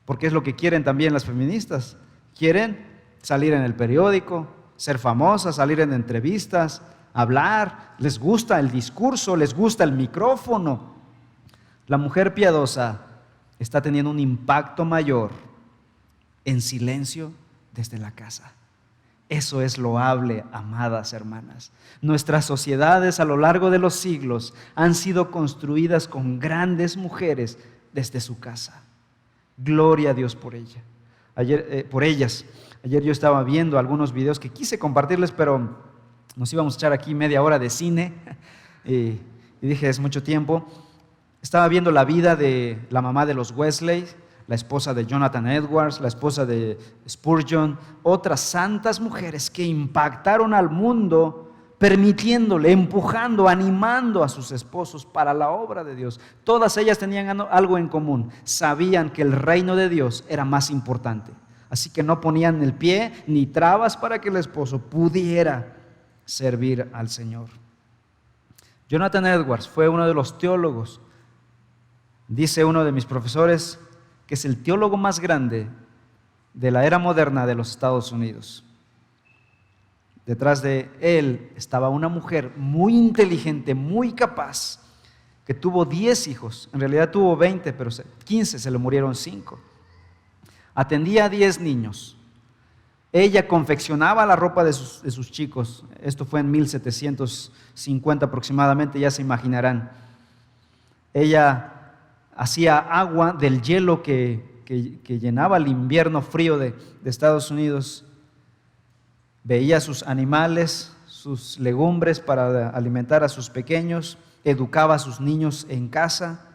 Porque es lo que quieren también las feministas. Quieren salir en el periódico, ser famosas, salir en entrevistas, hablar, les gusta el discurso, les gusta el micrófono. La mujer piadosa está teniendo un impacto mayor en silencio desde la casa. Eso es loable, amadas hermanas. Nuestras sociedades a lo largo de los siglos han sido construidas con grandes mujeres desde su casa. Gloria a Dios por ellas. Ayer yo estaba viendo algunos videos que quise compartirles, pero nos íbamos a echar aquí media hora de cine y dije, es mucho tiempo. Estaba viendo la vida de la mamá de los Wesley, la esposa de Jonathan Edwards, la esposa de Spurgeon, otras santas mujeres que impactaron al mundo, permitiéndole, empujando, animando a sus esposos para la obra de Dios. Todas ellas tenían algo en común, sabían que el reino de Dios era más importante, así que no ponían el pie ni trabas para que el esposo pudiera servir al Señor. Jonathan Edwards fue uno de los teólogos, dice uno de mis profesores, que es el teólogo más grande de la era moderna de los Estados Unidos. Detrás de él estaba una mujer muy inteligente, muy capaz, que tuvo 10 hijos, en realidad tuvo 20, pero 15, se le murieron 5. Atendía a 10 niños. Ella confeccionaba la ropa de sus chicos. Esto fue en 1750 aproximadamente, ya se imaginarán. Ella hacía agua del hielo que llenaba el invierno frío de Estados Unidos. Veía sus animales, sus legumbres para alimentar a sus pequeños, educaba a sus niños en casa,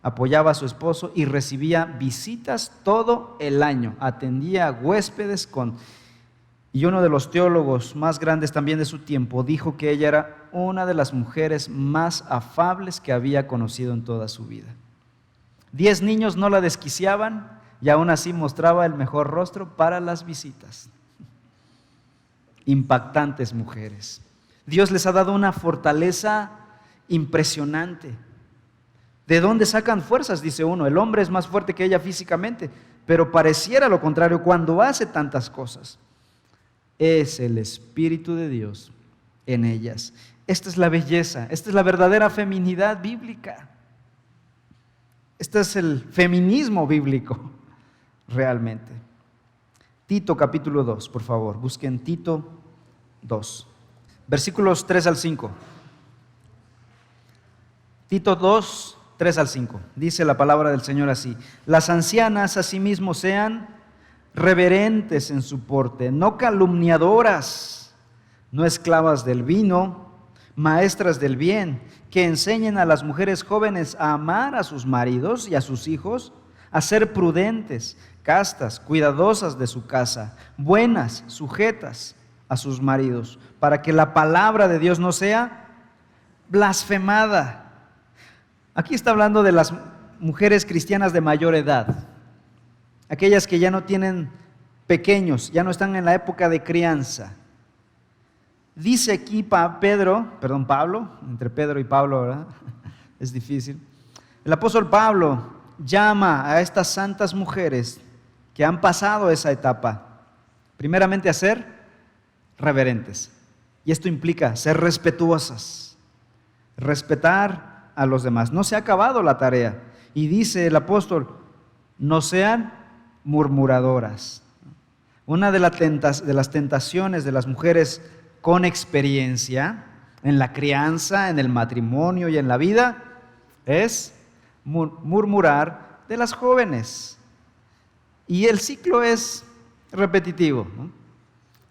apoyaba a su esposo y recibía visitas todo el año. Atendía a huéspedes Y uno de los teólogos más grandes también de su tiempo dijo que ella era una de las mujeres más afables que había conocido en toda su vida. 10 niños no la desquiciaban, y aún así mostraba el mejor rostro para las visitas. Impactantes mujeres. Dios les ha dado una fortaleza impresionante. ¿De dónde sacan fuerzas? Dice uno. El hombre es más fuerte que ella físicamente, pero pareciera lo contrario cuando hace tantas cosas. Es el Espíritu de Dios en ellas. Esta es la belleza, esta es la verdadera feminidad bíblica. Este es el feminismo bíblico, realmente. Tito capítulo 2, por favor, busquen Tito 2, versículos 3 al 5. Tito 2, 3 al 5, dice la palabra del Señor así: las ancianas asimismo sean reverentes en su porte, no calumniadoras, no esclavas del vino, maestras del bien, que enseñen a las mujeres jóvenes a amar a sus maridos y a sus hijos, a ser prudentes, castas, cuidadosas de su casa, buenas, sujetas a sus maridos, para que la palabra de Dios no sea blasfemada. Aquí está hablando de las mujeres cristianas de mayor edad, aquellas que ya no tienen pequeños, ya no están en la época de crianza. Dice aquí Pablo, entre Pedro y Pablo, ¿verdad? Es difícil. El apóstol Pablo llama a estas santas mujeres que han pasado esa etapa, primeramente a ser reverentes. Y esto implica ser respetuosas, respetar a los demás. No se ha acabado la tarea. Y dice el apóstol, no sean murmuradoras. Una de las tentaciones de las mujeres con experiencia en la crianza, en el matrimonio y en la vida es murmurar de las jóvenes. Y el ciclo es repetitivo, ¿no?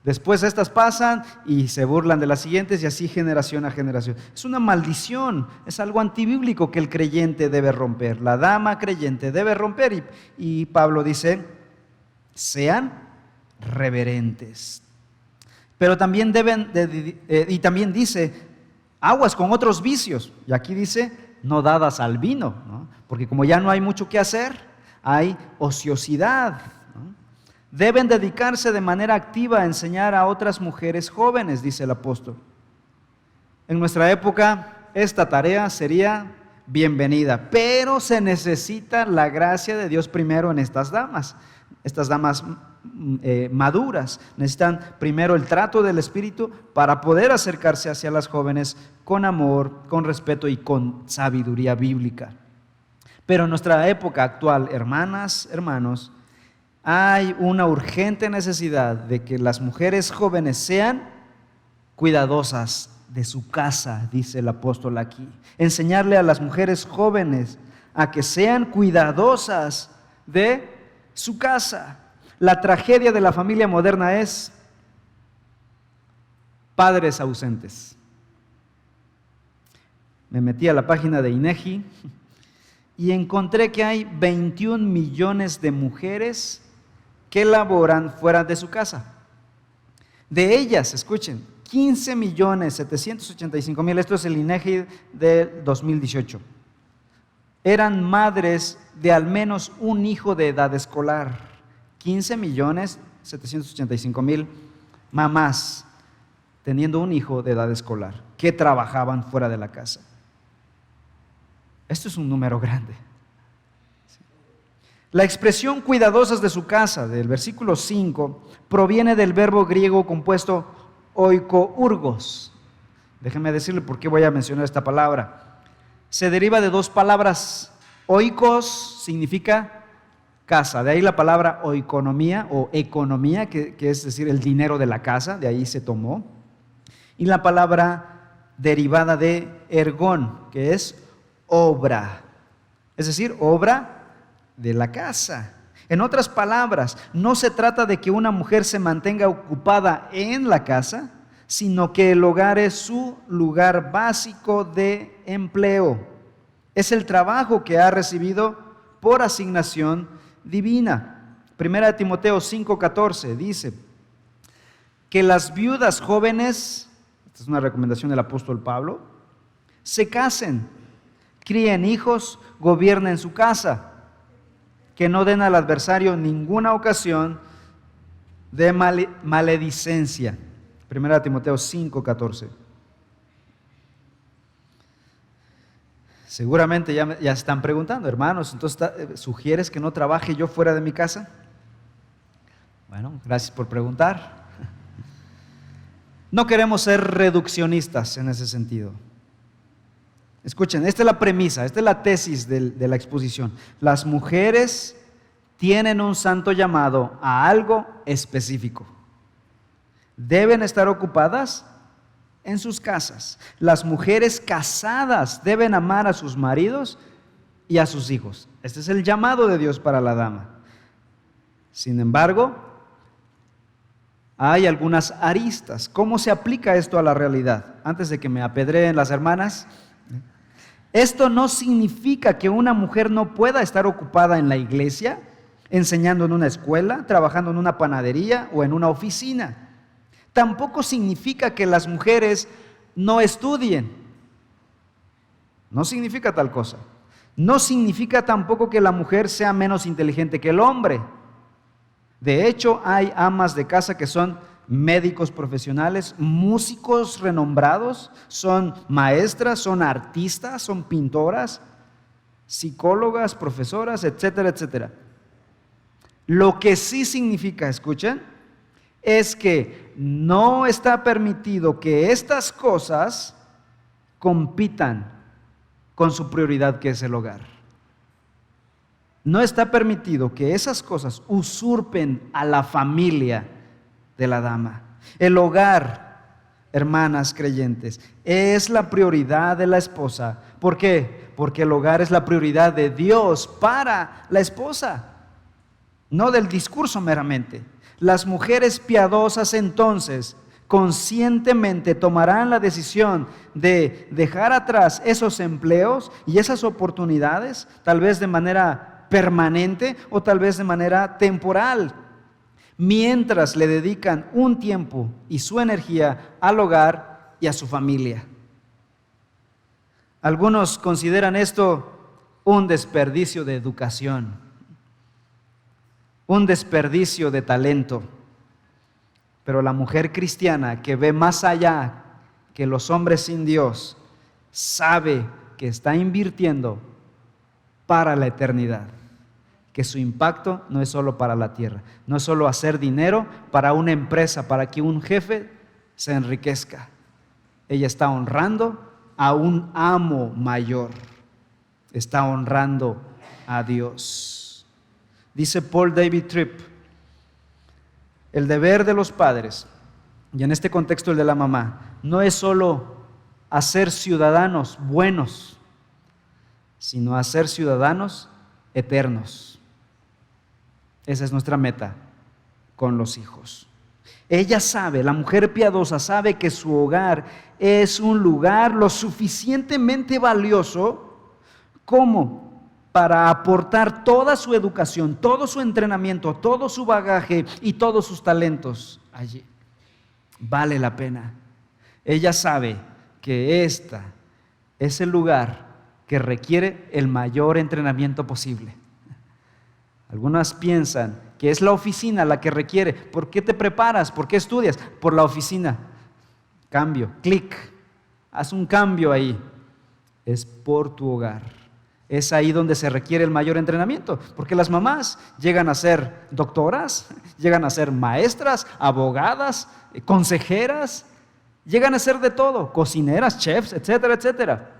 Después estas pasan y se burlan de las siguientes y así generación a generación. Es una maldición, es algo antibíblico que el creyente debe romper, la dama creyente debe romper. Y Pablo dice, sean reverentes. Pero también también dice, aguas con otros vicios. Y aquí dice, no dadas al vino, ¿no? Porque como ya no hay mucho que hacer, hay ociosidad, ¿no? Deben dedicarse de manera activa a enseñar a otras mujeres jóvenes, dice el apóstol. En nuestra época, esta tarea sería bienvenida, pero se necesita la gracia de Dios primero en estas damas maduras. Necesitan primero el trato del Espíritu para poder acercarse hacia las jóvenes con amor, con respeto y con sabiduría bíblica. Pero en nuestra época actual, hermanas, hermanos, hay una urgente necesidad de que las mujeres jóvenes sean cuidadosas de su casa, dice el apóstol aquí. Enseñarle a las mujeres jóvenes a que sean cuidadosas de su casa. La tragedia de la familia moderna es padres ausentes. Me metí a la página de INEGI y encontré que hay 21 millones de mujeres que laboran fuera de su casa. De ellas, escuchen, 15.785.000, esto es el INEGI de 2018, eran madres de al menos un hijo de edad escolar. 15.785.000 mamás teniendo un hijo de edad escolar que trabajaban fuera de la casa. Esto es un número grande. La expresión cuidadosas de su casa del versículo 5 proviene del verbo griego compuesto oikourgos. Déjenme decirle por qué voy a mencionar esta palabra. Se deriva de dos palabras. Oikos significa casa, de ahí la palabra oikonomía o economía, que es decir, el dinero de la casa, de ahí se tomó. Y la palabra derivada de ergón, que es obra, es decir, obra de la casa. En otras palabras, no se trata de que una mujer se mantenga ocupada en la casa, sino que el hogar es su lugar básico de empleo. Es el trabajo que ha recibido por asignación divina. Primera de Timoteo 5:14 dice que las viudas jóvenes, esta es una recomendación del apóstol Pablo, se casen, críen hijos, gobiernen su casa. que no den al adversario ninguna ocasión de maledicencia. 1 Timoteo 5:14. Seguramente ya están preguntando, hermanos, entonces ¿sugieres que no trabaje yo fuera de mi casa? Bueno, gracias por preguntar. No queremos ser reduccionistas en ese sentido. Escuchen, esta es la premisa, esta es la tesis de la exposición. Las mujeres tienen un santo llamado a algo específico. Deben estar ocupadas en sus casas. Las mujeres casadas deben amar a sus maridos y a sus hijos. Este es el llamado de Dios para la dama. Sin embargo, hay algunas aristas. ¿Cómo se aplica esto a la realidad? Antes de que me apedreen las hermanas, esto no significa que una mujer no pueda estar ocupada en la iglesia, enseñando en una escuela, trabajando en una panadería o en una oficina. Tampoco significa que las mujeres no estudien. No significa tal cosa. No significa tampoco que la mujer sea menos inteligente que el hombre. De hecho, hay amas de casa que son médicos profesionales, músicos renombrados, son maestras, son artistas, son pintoras, psicólogas, profesoras, etcétera, etcétera. Lo que sí significa, escuchen, es que no está permitido que estas cosas compitan con su prioridad, que es el hogar. No está permitido que esas cosas usurpen a la familia de la dama. El hogar, hermanas creyentes, es la prioridad de la esposa. ¿Por qué? Porque el hogar es la prioridad de Dios para la esposa, no del discurso meramente. Las mujeres piadosas entonces conscientemente tomarán la decisión de dejar atrás esos empleos y esas oportunidades, tal vez de manera permanente o tal vez de manera temporal, mientras le dedican un tiempo y su energía al hogar y a su familia. Algunos consideran esto un desperdicio de educación, un desperdicio de talento. Pero la mujer cristiana que ve más allá que los hombres sin Dios, sabe que está invirtiendo para la eternidad, que su impacto no es solo para la tierra, no es solo hacer dinero para una empresa, para que un jefe se enriquezca. Ella está honrando a un amo mayor, está honrando a Dios. Dice Paul David Tripp, el deber de los padres, y en este contexto el de la mamá, no es solo hacer ciudadanos buenos, sino hacer ciudadanos eternos. Esa es nuestra meta con los hijos. Ella sabe, la mujer piadosa sabe que su hogar es un lugar lo suficientemente valioso como para aportar toda su educación, todo su entrenamiento, todo su bagaje y todos sus talentos allí. Vale la pena. Ella sabe que este es el lugar que requiere el mayor entrenamiento posible. Algunas piensan que es la oficina la que requiere. ¿Por qué te preparas? ¿Por qué estudias? Por la oficina. Cambio, clic, haz un cambio ahí. Es por tu hogar. Es ahí donde se requiere el mayor entrenamiento, porque las mamás llegan a ser doctoras, llegan a ser maestras, abogadas, consejeras, llegan a ser de todo, cocineras, chefs, etcétera, etcétera.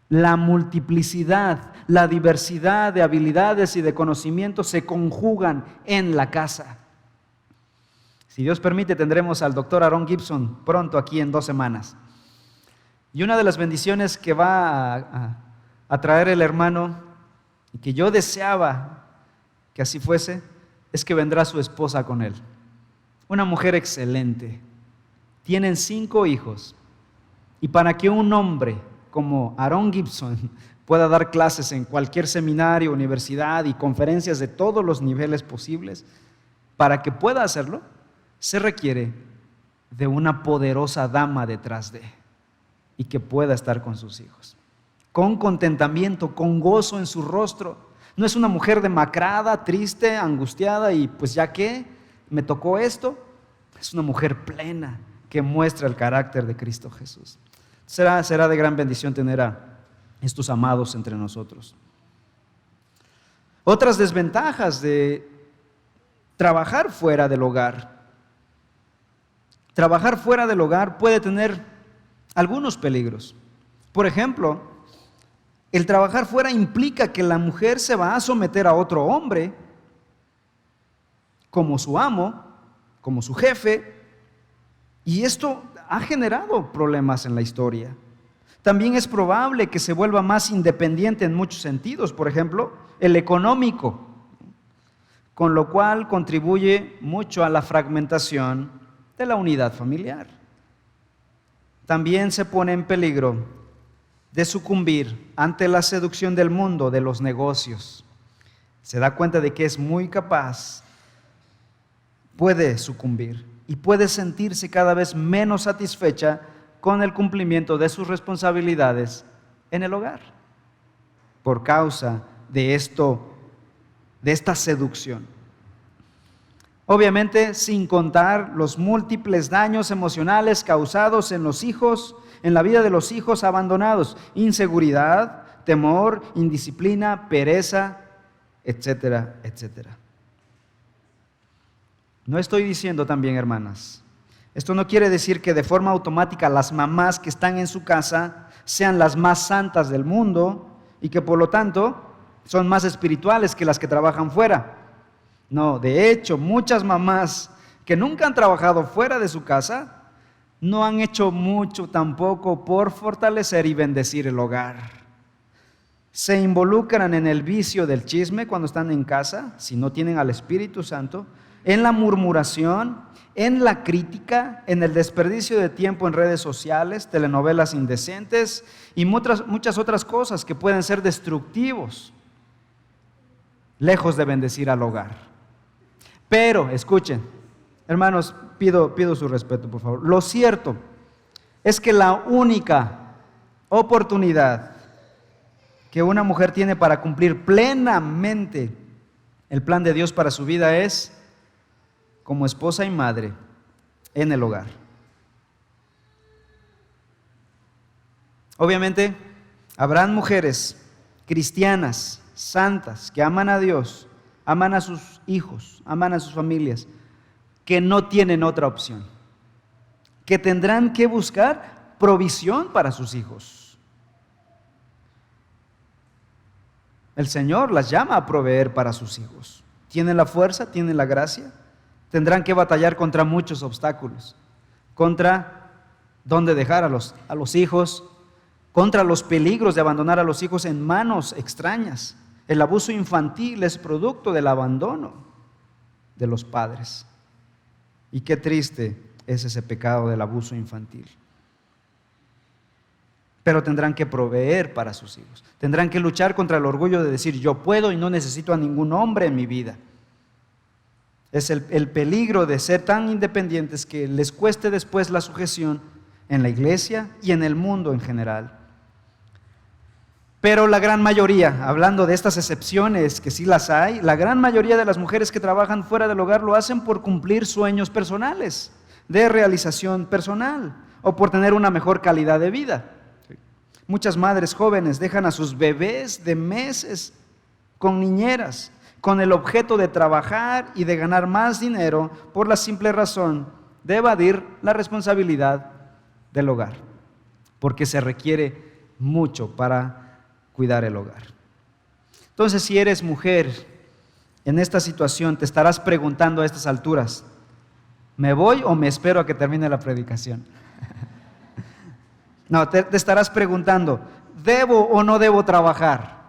La multiplicidad, la diversidad de habilidades y de conocimientos se conjugan en la casa. Si Dios permite, tendremos al doctor Aaron Gibson pronto aquí en 2 semanas. Y una de las bendiciones que va a traer el hermano, y que yo deseaba que así fuese, es que vendrá su esposa con él. Una mujer excelente. Tienen 5 hijos. Y para que un hombre como Aaron Gibson pueda dar clases en cualquier seminario, universidad y conferencias de todos los niveles posibles, para que pueda hacerlo, se requiere de una poderosa dama detrás de él y que pueda estar con sus hijos, con contentamiento, con gozo en su rostro, No es una mujer demacrada, triste, angustiada y pues ya que me tocó esto. Es una mujer plena que muestra el carácter de Cristo Jesús. Será de gran bendición tener a estos amados entre nosotros. Otras desventajas de trabajar fuera del hogar. Trabajar fuera del hogar puede tener algunos peligros. Por ejemplo, el trabajar fuera implica que la mujer se va a someter a otro hombre como su amo, como su jefe, y esto ha generado problemas en la historia. También es probable que se vuelva más independiente en muchos sentidos, por ejemplo, el económico, con lo cual contribuye mucho a la fragmentación de la unidad familiar. También se pone en peligro de sucumbir ante la seducción del mundo, de los negocios. Se da cuenta de que es muy capaz, puede sucumbir y puede sentirse cada vez menos satisfecha con el cumplimiento de sus responsabilidades en el hogar, por causa de esta seducción. Obviamente, sin contar los múltiples daños emocionales causados en los hijos, en la vida de los hijos abandonados: inseguridad, temor, indisciplina, pereza, etcétera, etcétera. No estoy diciendo también, hermanas, esto no quiere decir que de forma automática las mamás que están en su casa sean las más santas del mundo y que por lo tanto son más espirituales que las que trabajan fuera. No, de hecho, muchas mamás que nunca han trabajado fuera de su casa no han hecho mucho tampoco por fortalecer y bendecir el hogar. Se involucran en el vicio del chisme cuando están en casa, si no tienen al Espíritu Santo, en la murmuración, en la crítica, en el desperdicio de tiempo en redes sociales, telenovelas indecentes y muchas otras cosas que pueden ser destructivos, lejos de bendecir al hogar. Pero, escuchen, hermanos, pido su respeto, por favor. Lo cierto es que la única oportunidad que una mujer tiene para cumplir plenamente el plan de Dios para su vida es como esposa y madre en el hogar. Obviamente, habrán mujeres cristianas, santas, que aman a Dios, aman a sus hijos, aman a sus familias, que no tienen otra opción, que tendrán que buscar provisión para sus hijos. El Señor las llama a proveer para sus hijos. Tienen la fuerza, tienen la gracia. Tendrán que batallar contra muchos obstáculos, contra dónde dejar a los hijos, contra los peligros de abandonar a los hijos en manos extrañas. El abuso infantil es producto del abandono de los padres. Y qué triste es ese pecado del abuso infantil. Pero tendrán que proveer para sus hijos. Tendrán que luchar contra el orgullo de decir: yo puedo y no necesito a ningún hombre en mi vida. Es el peligro de ser tan independientes que les cueste después la sujeción en la iglesia y en el mundo en general. Pero la gran mayoría, hablando de estas excepciones que sí las hay, la gran mayoría de las mujeres que trabajan fuera del hogar lo hacen por cumplir sueños personales, de realización personal, o por tener una mejor calidad de vida. Muchas madres jóvenes dejan a sus bebés de meses con niñeras, con el objeto de trabajar y de ganar más dinero por la simple razón de evadir la responsabilidad del hogar, porque se requiere mucho para cuidar el hogar. Entonces, si eres mujer en esta situación, te estarás preguntando a estas alturas: ¿me voy o me espero a que termine la predicación? No, te estarás preguntando: ¿debo o no debo trabajar?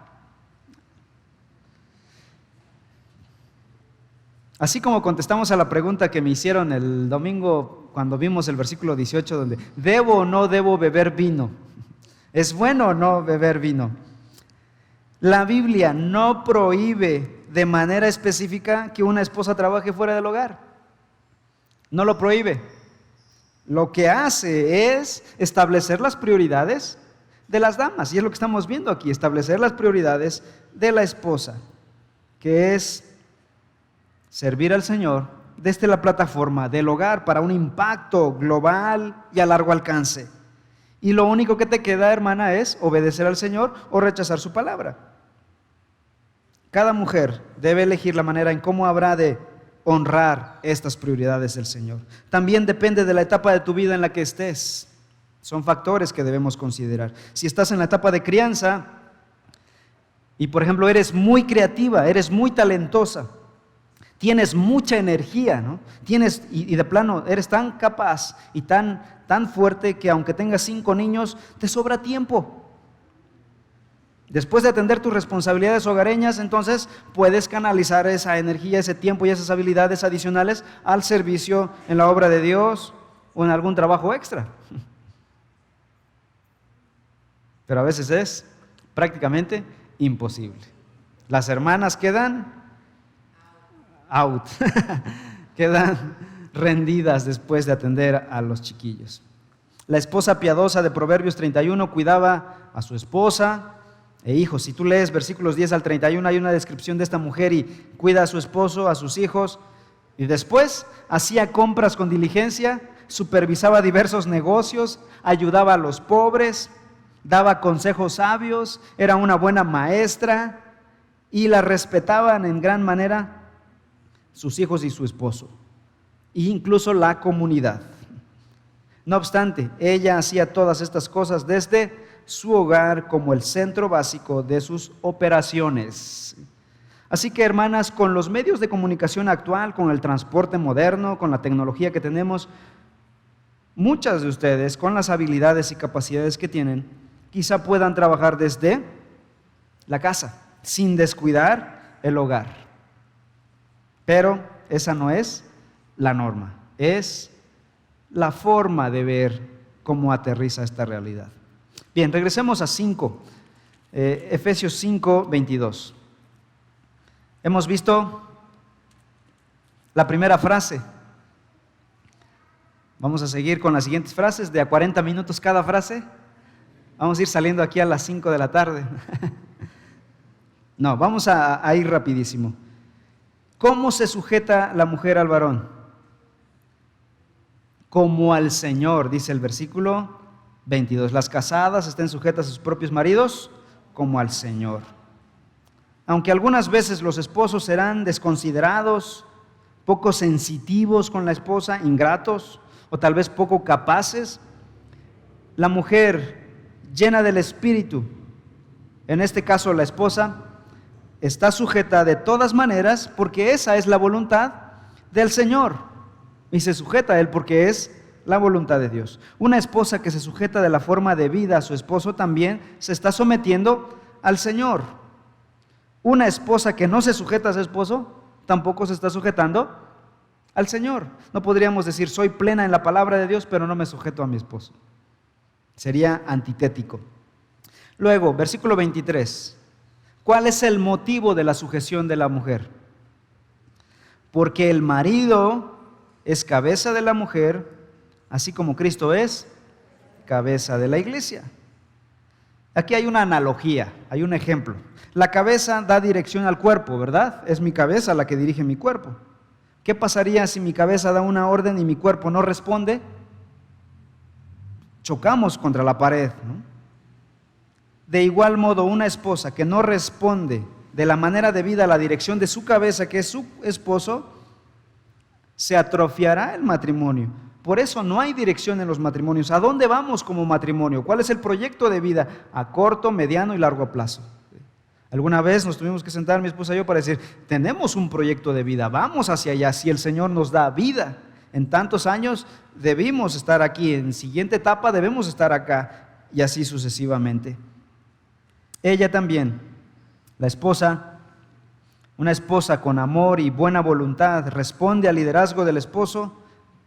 Así como contestamos a la pregunta que me hicieron el domingo cuando vimos el versículo 18, donde ¿debo o no debo beber vino? ¿Es bueno o no beber vino? La Biblia no prohíbe de manera específica que una esposa trabaje fuera del hogar. No lo prohíbe. Lo que hace es establecer las prioridades de las damas, y es lo que estamos viendo aquí: establecer las prioridades de la esposa. que es servir al Señor desde la plataforma del hogar para un impacto global y a largo alcance. Y lo único que te queda, hermana, es obedecer al Señor o rechazar su palabra. Cada mujer debe elegir la manera en cómo habrá de honrar estas prioridades del Señor. También depende de la etapa de tu vida en la que estés. Son factores que debemos considerar. Si estás en la etapa de crianza y, por ejemplo, eres muy creativa, eres muy talentosa, tienes mucha energía, ¿no? Y de plano eres tan capaz y tan fuerte que aunque tengas 5 niños, te sobra tiempo. Después de atender tus responsabilidades hogareñas, entonces puedes canalizar esa energía, ese tiempo y esas habilidades adicionales al servicio en la obra de Dios o en algún trabajo extra. Pero a veces es prácticamente imposible. Las hermanas quedan out, quedan rendidas después de atender a los chiquillos. La esposa piadosa de Proverbios 31 cuidaba a su esposa e hijos. Si tú lees versículos 10 al 31, hay una descripción de esta mujer y cuida a su esposo, a sus hijos, y después hacía compras con diligencia, supervisaba diversos negocios, ayudaba a los pobres, daba consejos sabios, era una buena maestra y la respetaban en gran manera sus hijos y su esposo, e incluso la comunidad. No obstante, ella hacía todas estas cosas desde su hogar como el centro básico de sus operaciones. Así que, hermanas, con los medios de comunicación actual, con el transporte moderno, con la tecnología que tenemos, muchas de ustedes, con las habilidades y capacidades que tienen, quizá puedan trabajar desde la casa, sin descuidar el hogar. Pero esa no es la norma, es la forma de ver cómo aterriza esta realidad. Bien, regresemos a Efesios 5, 22. Hemos visto la primera frase. Vamos a seguir con las siguientes frases, de a 40 minutos cada frase. Vamos a ir saliendo aquí a las 5 de la tarde. No, vamos a ir rapidísimo. ¿Cómo se sujeta la mujer al varón? Como al Señor, dice el versículo 22. Las casadas estén sujetas a sus propios maridos como al Señor. Aunque algunas veces los esposos serán desconsiderados, poco sensitivos con la esposa, ingratos o tal vez poco capaces, la mujer llena del Espíritu, en este caso la esposa, está sujeta de todas maneras porque esa es la voluntad del Señor y se sujeta a Él porque es la voluntad de Dios. Una esposa que se sujeta de la forma de vida a su esposo también se está sometiendo al Señor. Una esposa que no se sujeta a su esposo tampoco se está sujetando al Señor. No podríamos decir soy plena en la palabra de Dios pero no me sujeto a mi esposo. Sería antitético. Luego, versículo 23. ¿Cuál es el motivo de la sujeción de la mujer? Porque el marido es cabeza de la mujer, así como Cristo es cabeza de la iglesia. Aquí hay una analogía, hay un ejemplo. La cabeza da dirección al cuerpo, ¿verdad? Es mi cabeza la que dirige mi cuerpo. ¿Qué pasaría si mi cabeza da una orden y mi cuerpo no responde? Chocamos contra la pared, ¿no? De igual modo, una esposa que no responde de la manera debida a la dirección de su cabeza, que es su esposo, se atrofiará el matrimonio. Por eso no hay dirección en los matrimonios. ¿A dónde vamos como matrimonio? ¿Cuál es el proyecto de vida a corto, mediano y largo plazo? Alguna vez nos tuvimos que sentar mi esposa y yo para decir, tenemos un proyecto de vida, vamos hacia allá. Si el Señor nos da vida, en tantos años debimos estar aquí, en siguiente etapa debemos estar acá y así sucesivamente. Ella también, la esposa, una esposa con amor y buena voluntad, responde al liderazgo del esposo,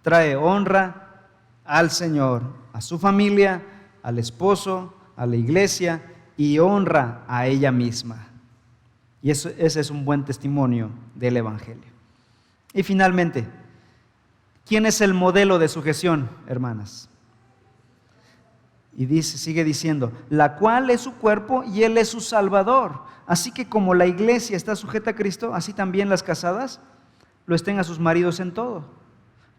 trae honra al Señor, a su familia, al esposo, a la iglesia y honra a ella misma. Y ese es un buen testimonio del Evangelio. Y finalmente, ¿quién es el modelo de sujeción, hermanas? Y sigue diciendo, la cual es su cuerpo y Él es su Salvador. Así que como la iglesia está sujeta a Cristo, así también las casadas lo estén a sus maridos en todo.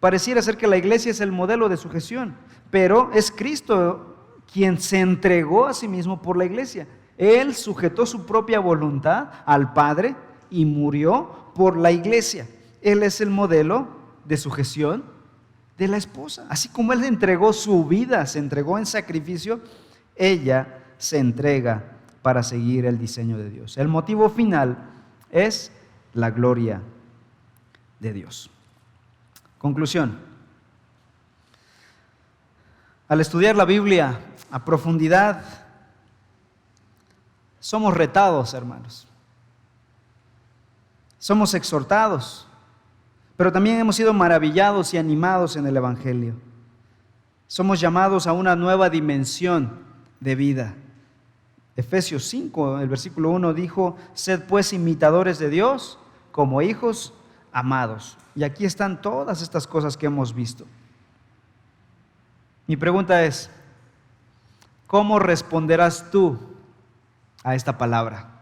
Pareciera ser que la iglesia es el modelo de sujeción, pero es Cristo quien se entregó a sí mismo por la iglesia. Él sujetó su propia voluntad al Padre y murió por la iglesia. Él es el modelo de sujeción de la esposa. Así como Él entregó su vida, se entregó en sacrificio, ella se entrega para seguir el diseño de Dios. El motivo final es la gloria de Dios. Conclusión. Al estudiar la Biblia a profundidad, somos retados, hermanos. Somos exhortados, pero también hemos sido maravillados y animados en el Evangelio. Somos llamados a una nueva dimensión de vida. Efesios 5, el versículo 1 dijo, sed pues imitadores de Dios como hijos amados. Y aquí están todas estas cosas que hemos visto. Mi pregunta es, ¿cómo responderás tú a esta palabra?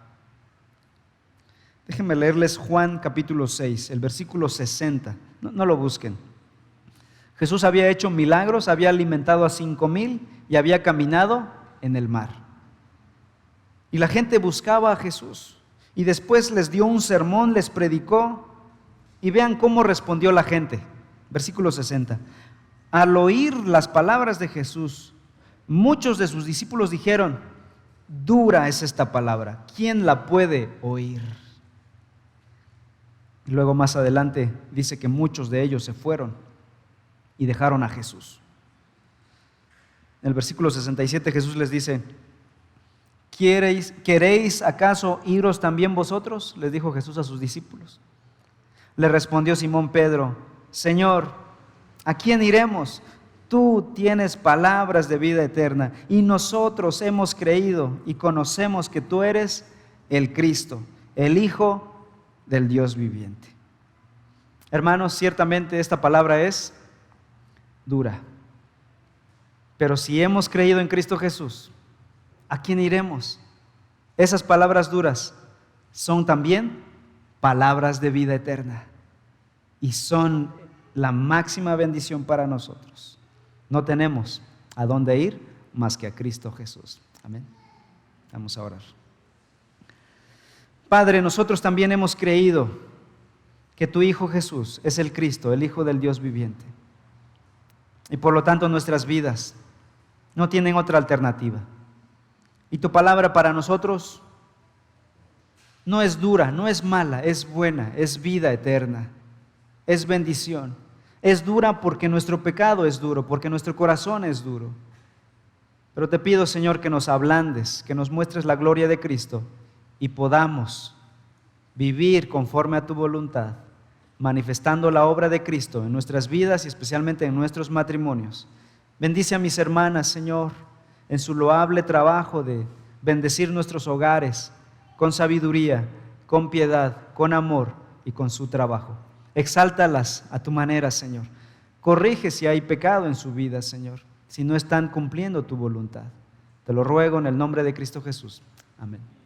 Déjenme leerles Juan capítulo 6, el versículo 60. No lo busquen. Jesús había hecho milagros, había alimentado a 5,000 y había caminado en el mar. Y la gente buscaba a Jesús. Y después les dio un sermón, les predicó. Y vean cómo respondió la gente. Versículo 60. Al oír las palabras de Jesús, muchos de sus discípulos dijeron, dura es esta palabra, ¿quién la puede oír? Y luego más adelante dice que muchos de ellos se fueron y dejaron a Jesús. En el versículo 67 Jesús les dice, ¿queréis acaso iros también vosotros? Les dijo Jesús a sus discípulos. Le respondió Simón Pedro, Señor, ¿a quién iremos? Tú tienes palabras de vida eterna y nosotros hemos creído y conocemos que tú eres el Cristo, el Hijo del Dios viviente. Hermanos, ciertamente esta palabra es dura, pero si hemos creído en Cristo Jesús, ¿a quién iremos? Esas palabras duras son también palabras de vida eterna y son la máxima bendición para nosotros. No tenemos a dónde ir más que a Cristo Jesús. Amén. Vamos a orar. Padre, nosotros también hemos creído que tu Hijo Jesús es el Cristo, el Hijo del Dios viviente. Y por lo tanto nuestras vidas no tienen otra alternativa. Y tu palabra para nosotros no es dura, no es mala, es buena, es vida eterna, es bendición. Es dura porque nuestro pecado es duro, porque nuestro corazón es duro. Pero te pido, Señor, que nos ablandes, que nos muestres la gloria de Cristo y podamos vivir conforme a tu voluntad, manifestando la obra de Cristo en nuestras vidas y especialmente en nuestros matrimonios. Bendice a mis hermanas, Señor, en su loable trabajo de bendecir nuestros hogares con sabiduría, con piedad, con amor y con su trabajo. Exáltalas a tu manera, Señor. Corrige si hay pecado en su vida, Señor, si no están cumpliendo tu voluntad. Te lo ruego en el nombre de Cristo Jesús. Amén.